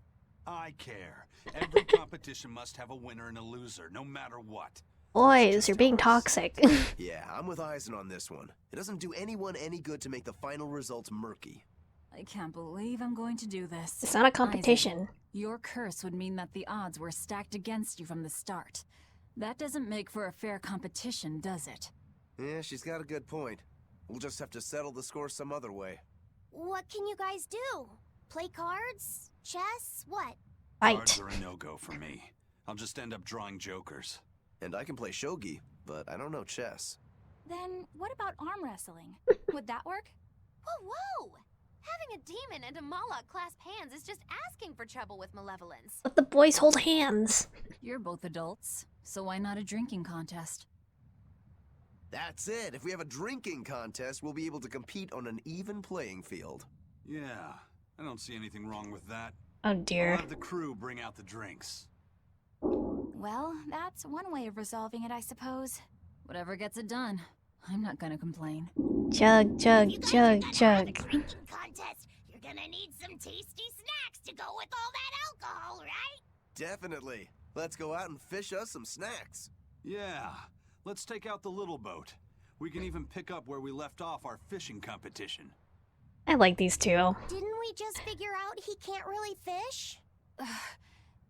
Speaker 6: I care. Every competition must have a winner and a loser, no matter what.
Speaker 1: Boys, you're being toxic.
Speaker 7: Yeah, I'm with Eisen on this one. It doesn't do anyone any good to make the final results murky.
Speaker 3: I can't believe I'm going to do this.
Speaker 1: It's not a competition.
Speaker 3: Isaac, your curse would mean that the odds were stacked against you from the start. That doesn't make for a fair competition, does it?
Speaker 7: Yeah, she's got a good point. We'll just have to settle the score some other way.
Speaker 8: What can you guys do? Play cards? Chess? What?
Speaker 6: Cards are a no-go for me. I'll just end up drawing jokers.
Speaker 7: And I can play shogi, but I don't know chess.
Speaker 2: Then what about arm wrestling? Would that work?
Speaker 5: Whoa, whoa! Having a demon and a Moloch clasp hands is just asking for trouble with malevolence.
Speaker 1: Let the boys hold hands.
Speaker 3: You're both adults, so why not a drinking contest?
Speaker 7: That's it. If we have a drinking contest, we'll be able to compete on an even playing field.
Speaker 6: Yeah, I don't see anything wrong with that.
Speaker 1: Oh dear.
Speaker 6: I'll have the crew bring out the drinks.
Speaker 2: Well, that's one way of resolving it, I suppose.
Speaker 3: Whatever gets it done. I'm not gonna complain.
Speaker 1: Chug, chug, chug, chug.
Speaker 4: Drinking contest, you're gonna need some tasty snacks to go with all that alcohol, right?
Speaker 7: Definitely. Let's go out and fish us some snacks.
Speaker 6: Yeah, let's take out the little boat. We can even pick up where we left off our fishing competition.
Speaker 1: I like these two.
Speaker 8: Didn't we just figure out he can't really fish?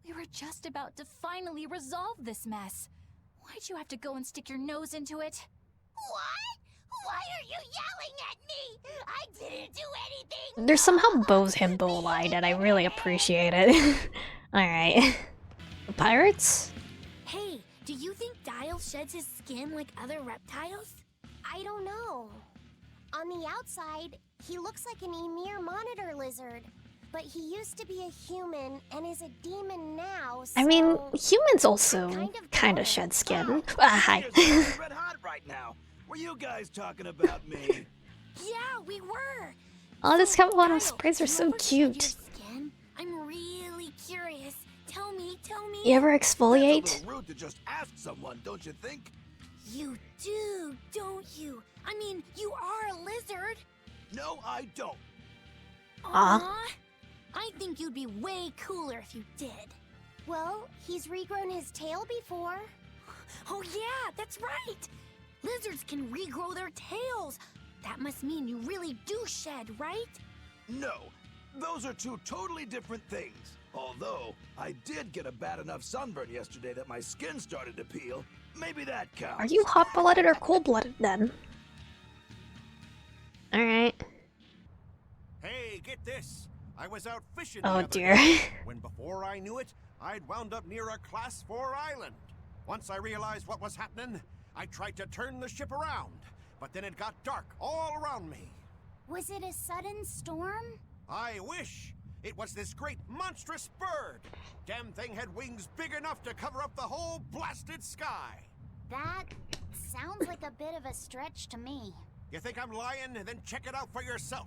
Speaker 2: We were just about to finally resolve this mess. Why'd you have to go and stick your nose into it?
Speaker 4: What? Why are you yelling at me? I didn't do anything.
Speaker 1: There's somehow Bo's himbo line, and I really appreciate it. Alright. The pirates?
Speaker 17: Hey, do you think Dial sheds his skin like other reptiles?
Speaker 8: I don't know. On the outside, he looks like an Emir monitor lizard. but he used to be a human and is a demon now, so...
Speaker 1: I mean, humans also kind of shed skin. Hi.
Speaker 9: Red hot right now. Were you guys talking about me?
Speaker 8: Yeah, we were.
Speaker 1: Oh, this Kamawano sprays are so cute.
Speaker 8: Skin? I'm really curious. Tell me.
Speaker 1: You ever
Speaker 9: That's
Speaker 1: exfoliate?
Speaker 9: a little rude to just ask someone, don't you think?
Speaker 8: You do, don't you? I mean, you are a lizard.
Speaker 9: No, I don't.
Speaker 8: Aw. I think you'd be way cooler if you did. Well, he's regrown his tail before. Oh yeah, that's right. Lizards can regrow their tails. That must mean you really do shed, right?
Speaker 9: No, those are two totally different things. Although, I did get a bad enough sunburn yesterday that my skin started to peel. Maybe that counts.
Speaker 1: Are you hot-blooded or cold-blooded then? Alright.
Speaker 16: Hey, get this! I was out fishing
Speaker 1: Oh,
Speaker 16: the other
Speaker 1: dear.
Speaker 16: day, when before I knew it, I'd wound up near a Class 4 island. Once I realized what was happening, I tried to turn the ship around, but then it got dark all around me.
Speaker 8: Was it a sudden storm?
Speaker 16: I wish! It was this great monstrous bird! Damn thing had wings big enough to cover up the whole blasted sky!
Speaker 8: That sounds like a bit of a stretch to me.
Speaker 16: You think I'm lying? Then check it out for yourself.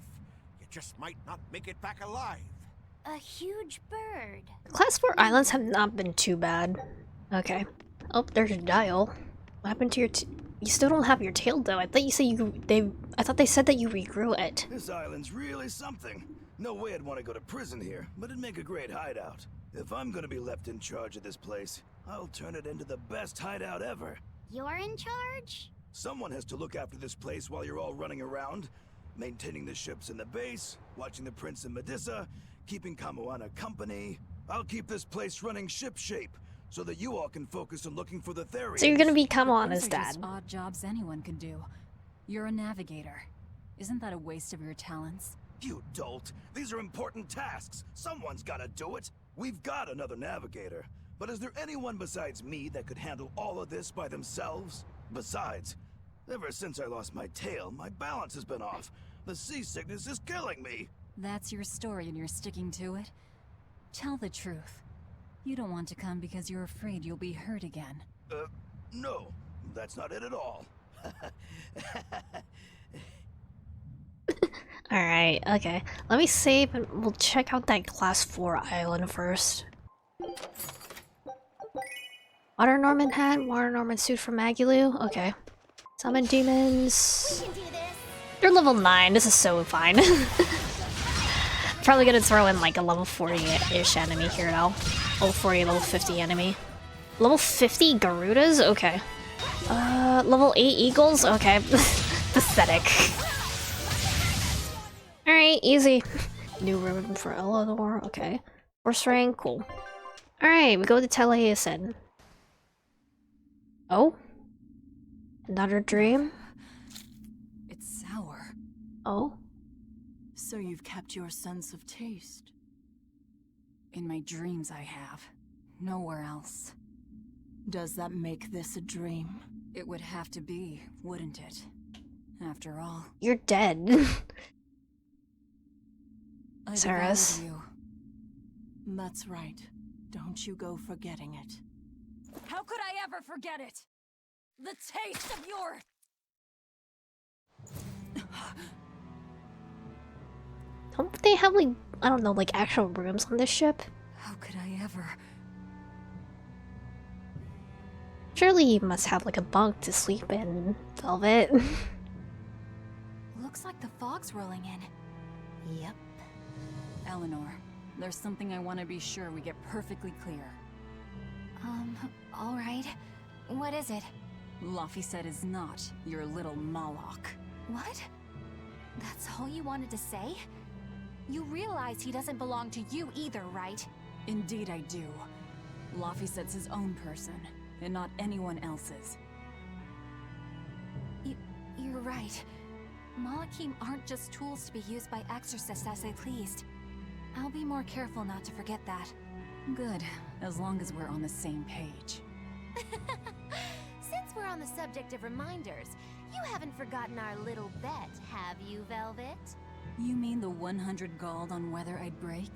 Speaker 16: You just might not make it back alive.
Speaker 8: A huge bird.
Speaker 1: Class 4 islands have not been too bad. Okay. Oh, there's a dial. What happened to your you still don't have your tail though. I thought you said I thought they said that you regrew it.
Speaker 9: This island's really something. No way I'd want to go to prison here, but it'd make a great hideout. If I'm gonna be left in charge of this place, I'll turn it into the best hideout ever.
Speaker 8: You're in charge?
Speaker 9: Someone has to look after this place while you're all running around, maintaining the ships in the base, watching the Prince and Medusa, keeping Kamawano company. I'll keep this place running ship-shape, so that you all can focus on looking for the Therians.
Speaker 1: So you're gonna be
Speaker 3: Those
Speaker 1: Kamawano's
Speaker 3: are
Speaker 1: dad.
Speaker 3: just odd jobs anyone can do. You're a navigator. Isn't that a waste of your talents?
Speaker 9: You dolt! These are important tasks! Someone's gotta do it! We've got another navigator, but is there anyone besides me that could handle all of this by themselves? Besides, ever since I lost my tail, my balance has been off. The seasickness is killing me!
Speaker 3: That's your story and you're sticking to it? Tell the truth. You don't want to come because you're afraid you'll be hurt again.
Speaker 9: No, that's not it at all.
Speaker 1: Alright, okay. Let me save and we'll check out that Class 4 island first. Water Norman hat, Water Norman suit from Magilu. Okay. Summon demons. They're level 9, this is so fine. Probably gonna throw in like a level 40-ish enemy here now. Level 40, level 50 enemy. Level 50 Garudas? Okay. Level 8 eagles? Okay. Pathetic. Alright, easy. New ribbon for Eleanor, okay. Force rank, cool. Alright, we go to Taliesin. Oh? Another dream?
Speaker 3: It's sour.
Speaker 1: Oh?
Speaker 3: So you've kept your sense of taste. In my dreams I have. Nowhere else. Does that make this a dream? It would have to be, wouldn't it? After all.
Speaker 1: You're dead.
Speaker 3: I
Speaker 1: Saras.
Speaker 3: devoured you. That's right. Don't you go forgetting it. How could I ever forget it? The taste of your...
Speaker 1: Don't they have like, I don't know, like actual rooms on this ship?
Speaker 3: How could I ever...
Speaker 1: Surely you must have like a bunk to sleep in, Velvet.
Speaker 2: Looks like the fog's rolling in.
Speaker 3: Yep. Eleanor, there's something I want to be sure we get perfectly clear.
Speaker 2: Alright. What is it?
Speaker 3: Laphicet is not your little Moloch.
Speaker 2: What? That's all you wanted to say? You realize he doesn't belong to you either, right?
Speaker 3: Indeed I do. Laphicet's his own person, and not anyone else's.
Speaker 2: You're right. Malachim aren't just tools to be used by exorcists as they pleased. I'll be more careful not to forget that.
Speaker 3: Good, as long as we're on the same page.
Speaker 15: Since we're on the subject of reminders, you haven't forgotten our little bet, have you, Velvet?
Speaker 5: You mean the 100 gold on whether I'd break?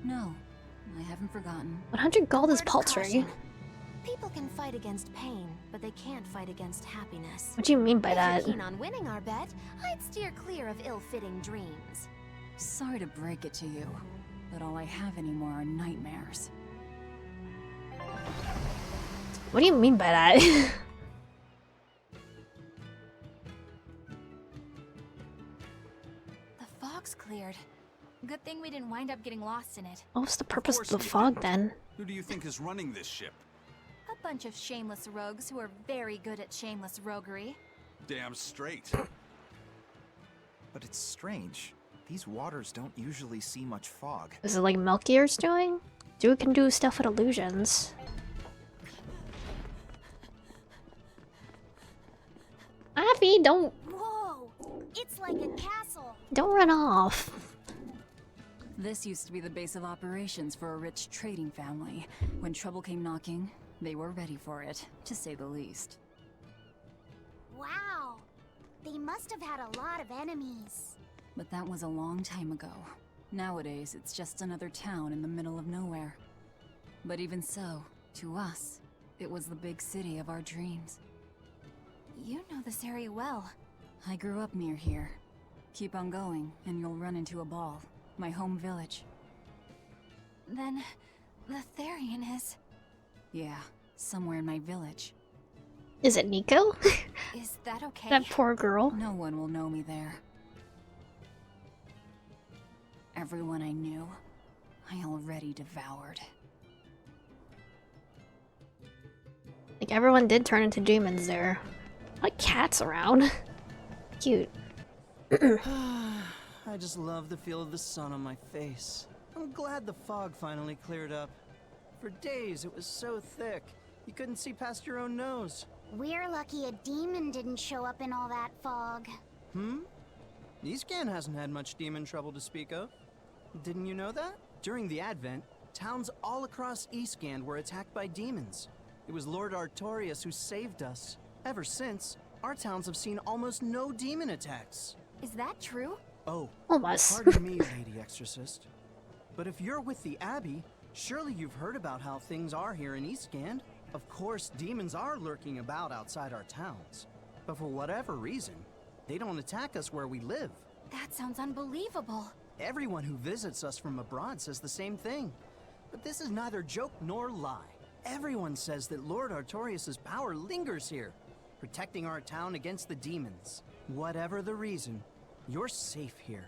Speaker 5: No, I haven't forgotten.
Speaker 1: 100 gold is
Speaker 15: Word of
Speaker 1: paltry.
Speaker 15: caution. People can fight against pain, but they can't fight against happiness.
Speaker 1: What do you mean by
Speaker 15: If
Speaker 1: that?
Speaker 15: you're keen on winning our bet, I'd steer clear of ill-fitting dreams.
Speaker 5: Sorry to break it to you, but all I have anymore are nightmares.
Speaker 1: What do you mean by that?
Speaker 2: The fog's cleared. Good thing we didn't wind up getting lost in it.
Speaker 1: What's the purpose of the
Speaker 6: course we
Speaker 1: fog
Speaker 6: didn't.
Speaker 1: then?
Speaker 6: Who do you think is running this ship?
Speaker 2: A bunch of shameless rogues who are very good at shameless roguery.
Speaker 6: Damn straight.
Speaker 21: But it's strange. These waters don't usually see much fog.
Speaker 1: Is it like Melchior's doing? Dude can do stuff with illusions. Abby, don't
Speaker 8: Whoa! It's like a castle.
Speaker 1: run off.
Speaker 5: This used to be the base of operations for a rich trading family. When trouble came knocking, they were ready for it, to say the least.
Speaker 8: Wow. They must have had a lot of enemies.
Speaker 5: But that was a long time ago. Nowadays, it's just another town in the middle of nowhere. But even so, to us, it was the big city of our dreams.
Speaker 2: You know this area well.
Speaker 5: I grew up near here. Keep on going, and you'll run into a ball. My home village.
Speaker 2: Then, the Therian is...
Speaker 5: Yeah, somewhere in my village.
Speaker 1: Is it Nico?
Speaker 2: Is that okay?
Speaker 1: That poor girl.
Speaker 5: No one will know me there. Everyone I knew, I already devoured.
Speaker 1: Like everyone did turn into demons there. Like cats around. Cute.
Speaker 13: I just love the feel of the sun on my face. I'm glad the fog finally cleared up. For days it was so thick, you couldn't see past your own nose.
Speaker 8: We're lucky a demon didn't show up in all that fog.
Speaker 13: Eastgan hasn't had much demon trouble to speak of. Didn't you know that? During the Advent, towns all across Eastgand were attacked by demons. It was Lord Artorius who saved us. Ever since, our towns have seen almost no demon attacks.
Speaker 2: Is that true?
Speaker 13: Oh,
Speaker 1: almost.
Speaker 13: Pardon me, Lady Exorcist. But if you're with the Abbey, surely you've heard about how things are here in Eastgand. Of course, demons are lurking about outside our towns. But for whatever reason, they don't attack us where we live.
Speaker 2: That sounds unbelievable.
Speaker 13: Everyone who visits us from abroad says the same thing. But this is neither joke nor lie. Everyone says that Lord Artorius' power lingers here, protecting our town against the demons. Whatever the reason, you're safe here.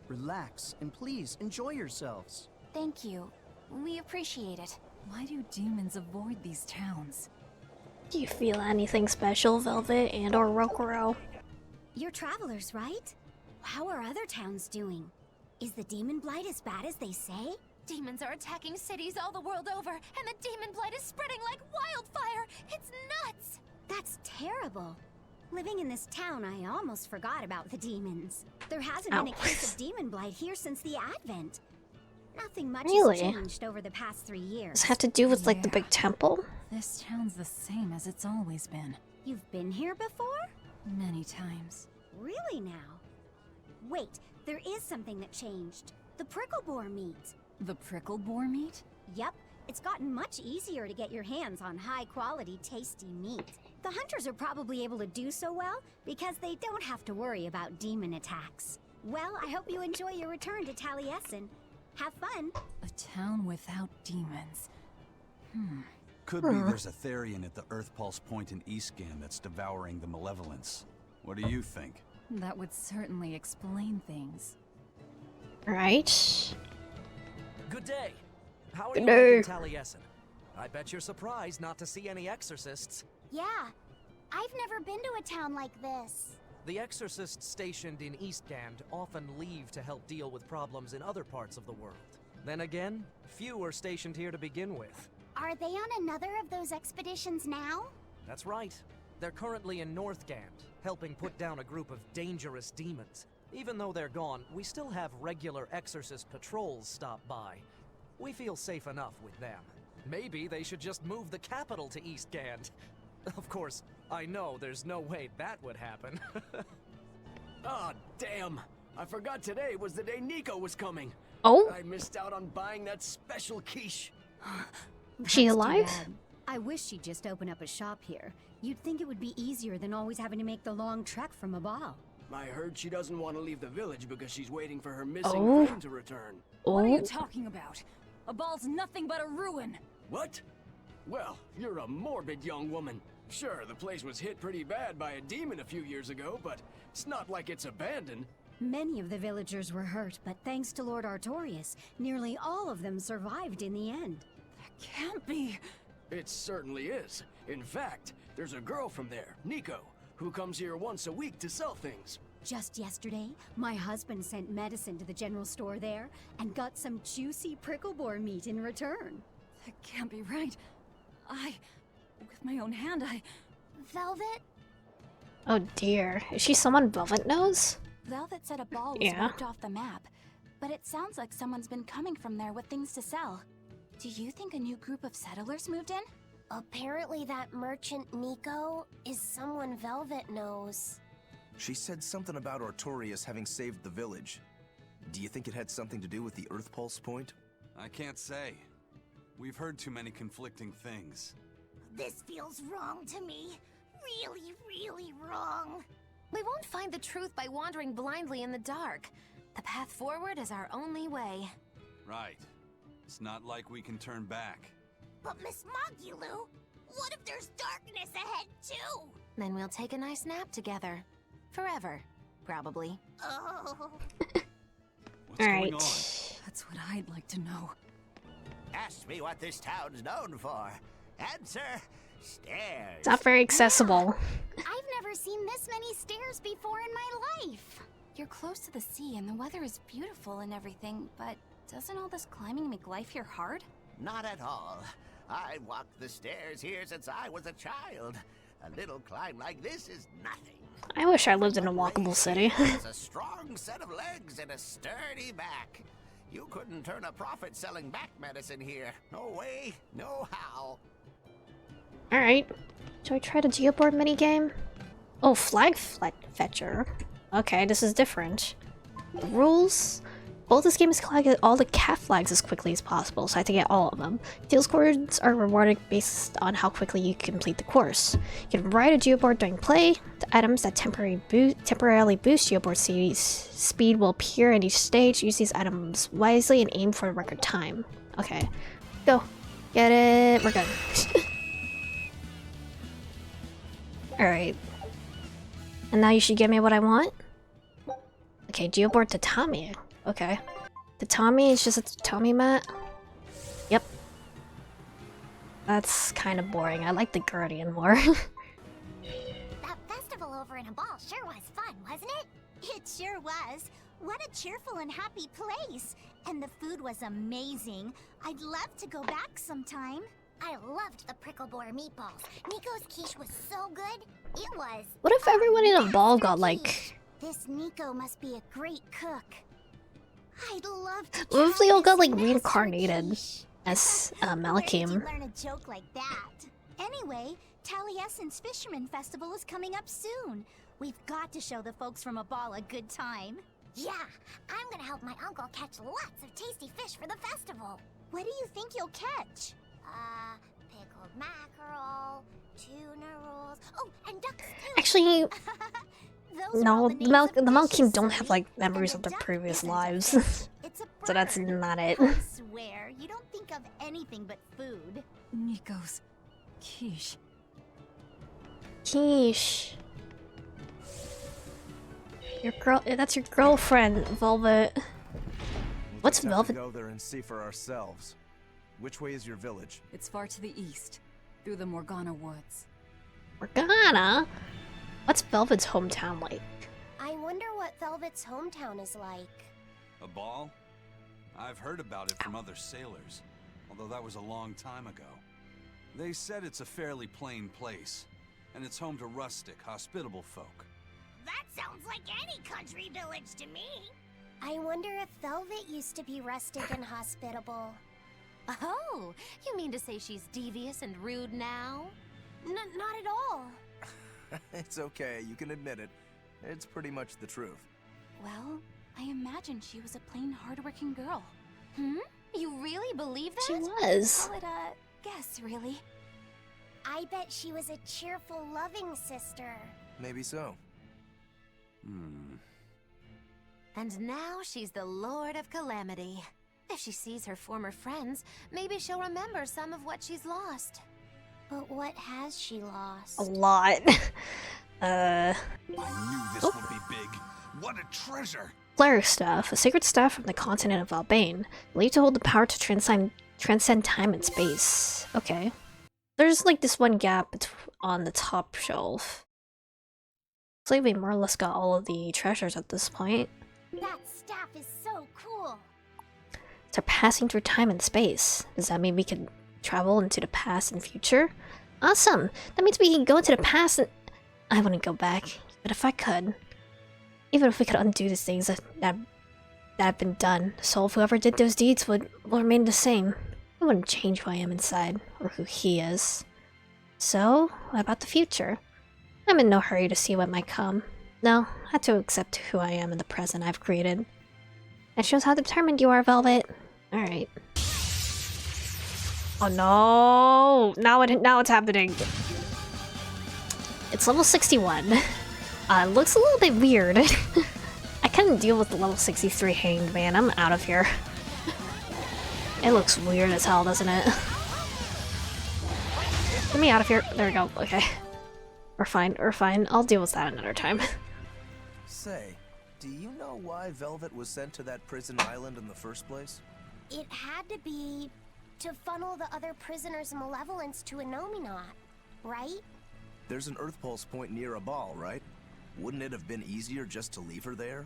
Speaker 13: Relax and please enjoy yourselves.
Speaker 2: Thank you. We appreciate it.
Speaker 5: Why do demons avoid these towns?
Speaker 1: Do you feel anything special, Velvet and or Rokuro?
Speaker 8: You're travelers, right? How are other towns doing? Is the demon blight as bad as they say?
Speaker 2: Demons are attacking cities all the world over, and the demon blight is spreading like wildfire! It's nuts!
Speaker 8: That's terrible. Living in this town, I almost forgot about the demons. There hasn't been a case of demon blight here since the Advent. Nothing much
Speaker 1: Really?
Speaker 8: has changed over the past 3 years.
Speaker 1: Does it have to do with like the big temple?
Speaker 5: This town's the same as it's always been.
Speaker 8: You've been here before?
Speaker 5: Many times.
Speaker 8: Really now? Wait, there is something that changed. The prickle boar meat.
Speaker 5: The prickle boar meat?
Speaker 8: Yep, it's gotten much easier to get your hands on high-quality, tasty meat. The hunters are probably able to do so well because they don't have to worry about demon attacks. Well, I hope you enjoy your return to Taliesin. Have fun.
Speaker 5: A town without demons.
Speaker 6: Could be there's a Therian at the Earth Pulse Point in Eastgand that's devouring the malevolence. What do you think?
Speaker 5: That would certainly explain things.
Speaker 1: Right.
Speaker 10: Good day. How are
Speaker 1: Good
Speaker 10: you
Speaker 1: day.
Speaker 10: liking Taliesin? I bet you're surprised not to see any exorcists.
Speaker 8: Yeah, I've never been to a town like this.
Speaker 10: The exorcists stationed in Eastgand often leave to help deal with problems in other parts of the world. Then again, few are stationed here to begin with.
Speaker 8: Are they on another of those expeditions now?
Speaker 10: That's right. They're currently in Northgand, helping put down a group of dangerous demons. Even though they're gone, we still have regular exorcist patrols stop by. We feel safe enough with them. Maybe they should just move the capital to Eastgand. Of course, I know there's no way that would happen.
Speaker 12: Ah, damn!
Speaker 11: I forgot today was the day Nico was coming.
Speaker 1: Oh?
Speaker 11: I missed out on buying that special quiche.
Speaker 1: She
Speaker 22: That's too
Speaker 1: alive?
Speaker 22: bad. I wish she'd just open up a shop here. You'd think it would be easier than always having to make the long trek from a ball.
Speaker 11: I heard she doesn't want to leave the village because she's waiting for her missing
Speaker 1: Oh.
Speaker 11: friend to return.
Speaker 3: What are you
Speaker 1: Oh?
Speaker 3: talking about? A ball's nothing but a ruin.
Speaker 11: What? Well, you're a morbid young woman. Sure, the place was hit pretty bad by a demon a few years ago, but it's not like it's abandoned.
Speaker 22: Many of the villagers were hurt, but thanks to Lord Artorius, nearly all of them survived in the end.
Speaker 3: That can't be.
Speaker 11: It certainly is. In fact, there's a girl from there, Nico, who comes here once a week to sell things.
Speaker 22: Just yesterday, my husband sent medicine to the general store there and got some juicy prickle boar meat in return.
Speaker 3: That can't be right. With my own hand,
Speaker 8: Velvet?
Speaker 1: Oh dear. Is she someone Velvet knows?
Speaker 5: Velvet said a ball was
Speaker 1: Yeah.
Speaker 5: wiped off the map, but it sounds like someone's been coming from there with things to sell. Do you think a new group of settlers moved in?
Speaker 8: Apparently that merchant Nico is someone Velvet knows.
Speaker 7: She said something about Artorius having saved the village. Do you think it had something to do with the Earth Pulse point?
Speaker 6: I can't say. We've heard too many conflicting things.
Speaker 8: This feels wrong to me. Really, really wrong.
Speaker 5: We won't find the truth by wandering blindly in the dark. The path forward is our only way.
Speaker 6: Right. It's not like we can turn back.
Speaker 8: But Miss Mogulu, what if there's darkness ahead too?
Speaker 5: Then we'll take a nice nap together. Forever, probably.
Speaker 8: Oh.
Speaker 6: What's
Speaker 1: All
Speaker 6: going
Speaker 1: right.
Speaker 6: on?
Speaker 3: That's what I'd like to know.
Speaker 23: Ask me what this town's known for. Answer, stairs.
Speaker 1: It's not very accessible.
Speaker 8: I've never seen this many stairs before in my life.
Speaker 5: You're close to the sea and the weather is beautiful and everything, but doesn't all this climbing make life here hard?
Speaker 23: Not at all. I walked the stairs here since I was a child. A little climb like this is nothing.
Speaker 1: I wish I lived in a walkable city.
Speaker 23: It's a strong set of legs and a sturdy back. You couldn't turn a profit selling back medicine here. No way, no how.
Speaker 1: Alright. Do I try the geoboard minigame? Oh, fetcher. Okay, this is different. The rules? Well, this game is collecting all the cat flags as quickly as possible, so I have to get all of them. Deal scores are rewarded based on how quickly you complete the course. You can ride a geoboard during play. The items that temporarily boost geoboard speed will appear in each stage. Use these items wisely and aim for a record time. Okay, go. Get it. We're good. Alright. And now you should give me what I want? Okay, geoboard tatami. Okay. Tatami is just a tatami mat? Yep. That's kind of boring. I like the Guardian more.
Speaker 8: That festival over in a ball sure was fun, wasn't it? It sure was. What a cheerful and happy place. And the food was amazing. I'd love to go back sometime. I loved the prickle boar meatballs. Nico's quiche was so good. It was.
Speaker 1: What if everyone in a ball got like...
Speaker 8: This Nico must be a great cook. I'd love to
Speaker 1: What if they all got like
Speaker 8: try
Speaker 1: reincarnated as
Speaker 8: Where did you
Speaker 1: Malakim?
Speaker 8: learn a joke like that? Anyway, Taliesin's Fisherman Festival is coming up soon. We've got to show the folks from a ball a good time. Yeah, I'm gonna help my uncle catch lots of tasty fish for the festival. What do you think you'll catch? Pickled mackerel, tuna rolls, oh, and ducks too.
Speaker 1: Actually,
Speaker 8: Those are
Speaker 1: no,
Speaker 8: all
Speaker 1: the
Speaker 8: names of
Speaker 1: Malakim
Speaker 8: fishes,
Speaker 1: don't have
Speaker 8: silly.
Speaker 1: like memories of their previous lives.
Speaker 8: It's a
Speaker 1: So that's
Speaker 8: bird.
Speaker 1: not it.
Speaker 8: I swear, you don't think of anything but food.
Speaker 3: Nico's quiche.
Speaker 1: Quiche. That's your girlfriend, Velvet. What's
Speaker 7: We'll just have
Speaker 1: Velvet?
Speaker 7: to go there and see for ourselves. Which way is your village?
Speaker 3: It's far to the east, through the Morgana woods.
Speaker 1: Morgana? What's Velvet's hometown like?
Speaker 8: I wonder what Velvet's hometown is like.
Speaker 6: A ball? I've heard about it from other sailors, although that was a long time ago. They said it's a fairly plain place, and it's home to rustic, hospitable folk.
Speaker 8: That sounds like any country village to me. I wonder if Velvet used to be rustic and hospitable.
Speaker 5: Oh, you mean to say she's devious and rude now?
Speaker 8: Not at all.
Speaker 7: It's okay, you can admit it. It's pretty much the truth.
Speaker 5: Well, I imagined she was a plain hardworking girl.
Speaker 15: You really believe that?
Speaker 1: She was.
Speaker 5: Call it a guess, really.
Speaker 8: I bet she was a cheerful, loving sister.
Speaker 7: Maybe so.
Speaker 14: And now she's the Lord of Calamity. If she sees her former friends, maybe she'll remember some of what she's lost.
Speaker 8: But what has she lost?
Speaker 1: A lot.
Speaker 6: I knew this would be big. What a treasure!
Speaker 1: Flare Staff, a sacred staff from the continent of Albane, believed to hold the power to transcend time and space. Okay. There's like this one gap on the top shelf. Looks like we more or less got all of the treasures at this point.
Speaker 8: That staff is so cool.
Speaker 1: They're passing through time and space. Does that mean we can travel into the past and future? Awesome! That means we can go into the past and... I wouldn't go back, but if I could... Even if we could undo the things that have been done, the soul of whoever did those deeds would remain the same. It wouldn't change who I am inside, or who he is. So, what about the future? I'm in no hurry to see what might come. No, I have to accept who I am in the present I've created. That shows how determined you are, Velvet. Alright. Oh no! Now it's happening. It's level 61. Looks a little bit weird. I couldn't deal with the level 63 hanged man. I'm out of here. It looks weird as hell, doesn't it? Get me out of here. There we go. Okay. We're fine. We're fine. I'll deal with that another time.
Speaker 7: Say, do you know why Velvet was sent to that prison island in the first place?
Speaker 8: It had to be to funnel the other prisoners' malevolence to Enominat, right?
Speaker 7: There's an Earth Pulse point near a ball, right? Wouldn't it have been easier just to leave her there?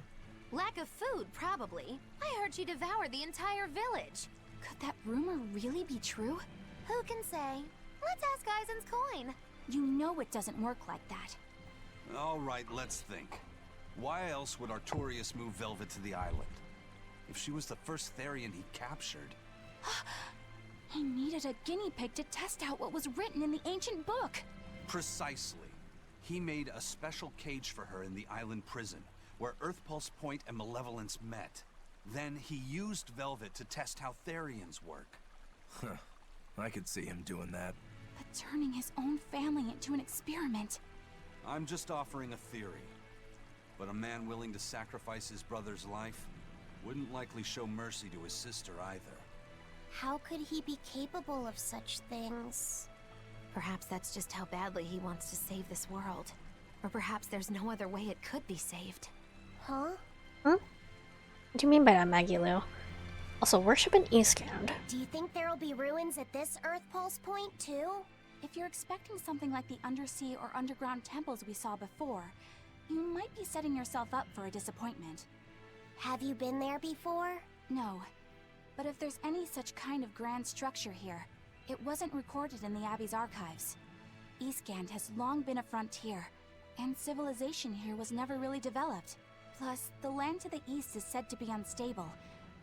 Speaker 14: Lack of food, probably. I heard she devoured the entire village.
Speaker 5: Could that rumor really be true?
Speaker 14: Who can say? Let's ask Eisen's coin.
Speaker 5: You know it doesn't work like that.
Speaker 6: Alright, let's think. Why else would Artorius move Velvet to the island? If she was the first Therian he captured...
Speaker 5: He needed a guinea pig to test out what was written in the ancient book.
Speaker 6: Precisely. He made a special cage for her in the island prison, where Earth Pulse Point and Malevolence met. Then he used Velvet to test how Therians work.
Speaker 7: Huh. I could see him doing that.
Speaker 5: But turning his own family into an experiment.
Speaker 6: I'm just offering a theory. But a man willing to sacrifice his brother's life wouldn't likely show mercy to his sister either.
Speaker 8: How could he be capable of such things?
Speaker 14: Perhaps that's just how badly he wants to save this world. Or perhaps there's no other way it could be saved.
Speaker 8: Huh?
Speaker 1: Huh? What do you mean by that, Maggie Lou? Also, worship in Eastgand.
Speaker 8: Do you think there'll be ruins at this Earth Pulse point, too?
Speaker 5: If you're expecting something like the undersea or underground temples we saw before, you might be setting yourself up for a disappointment.
Speaker 8: Have you been there before?
Speaker 5: No. But if there's any such kind of grand structure here, it wasn't recorded in the Abbey's archives. Eastgand has long been a frontier, and civilization here was never really developed. Plus, the land to the east is said to be unstable,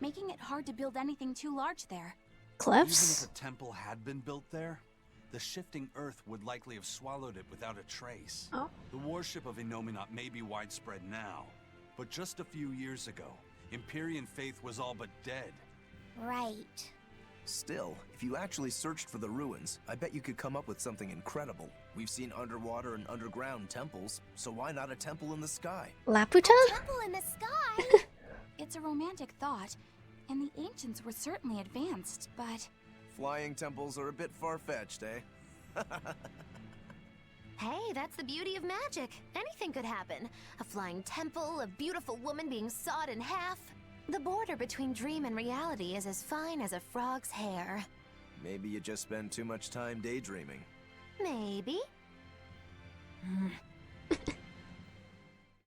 Speaker 5: making it hard to build anything too large there.
Speaker 1: Cliffs?
Speaker 6: Even if a temple had been built there, the shifting earth would likely have swallowed it without a trace.
Speaker 1: Oh.
Speaker 6: The worship of Enominat may be widespread now, but just a few years ago, Empyrean faith was all but dead.
Speaker 8: Right.
Speaker 7: Still, if you actually searched for the ruins, I bet you could come up with something incredible. We've seen underwater and underground temples, so why not a temple in the sky?
Speaker 1: Laputa?
Speaker 8: A temple in the sky?
Speaker 5: It's a romantic thought, and the ancients were certainly advanced, but...
Speaker 7: Flying temples are a bit far-fetched, eh?
Speaker 14: Hey, that's the beauty of magic. Anything could happen. A flying temple, a beautiful woman being sawed in half. The border between dream and reality is as fine as a frog's hair.
Speaker 7: Maybe you just spend too much time daydreaming.
Speaker 14: Maybe.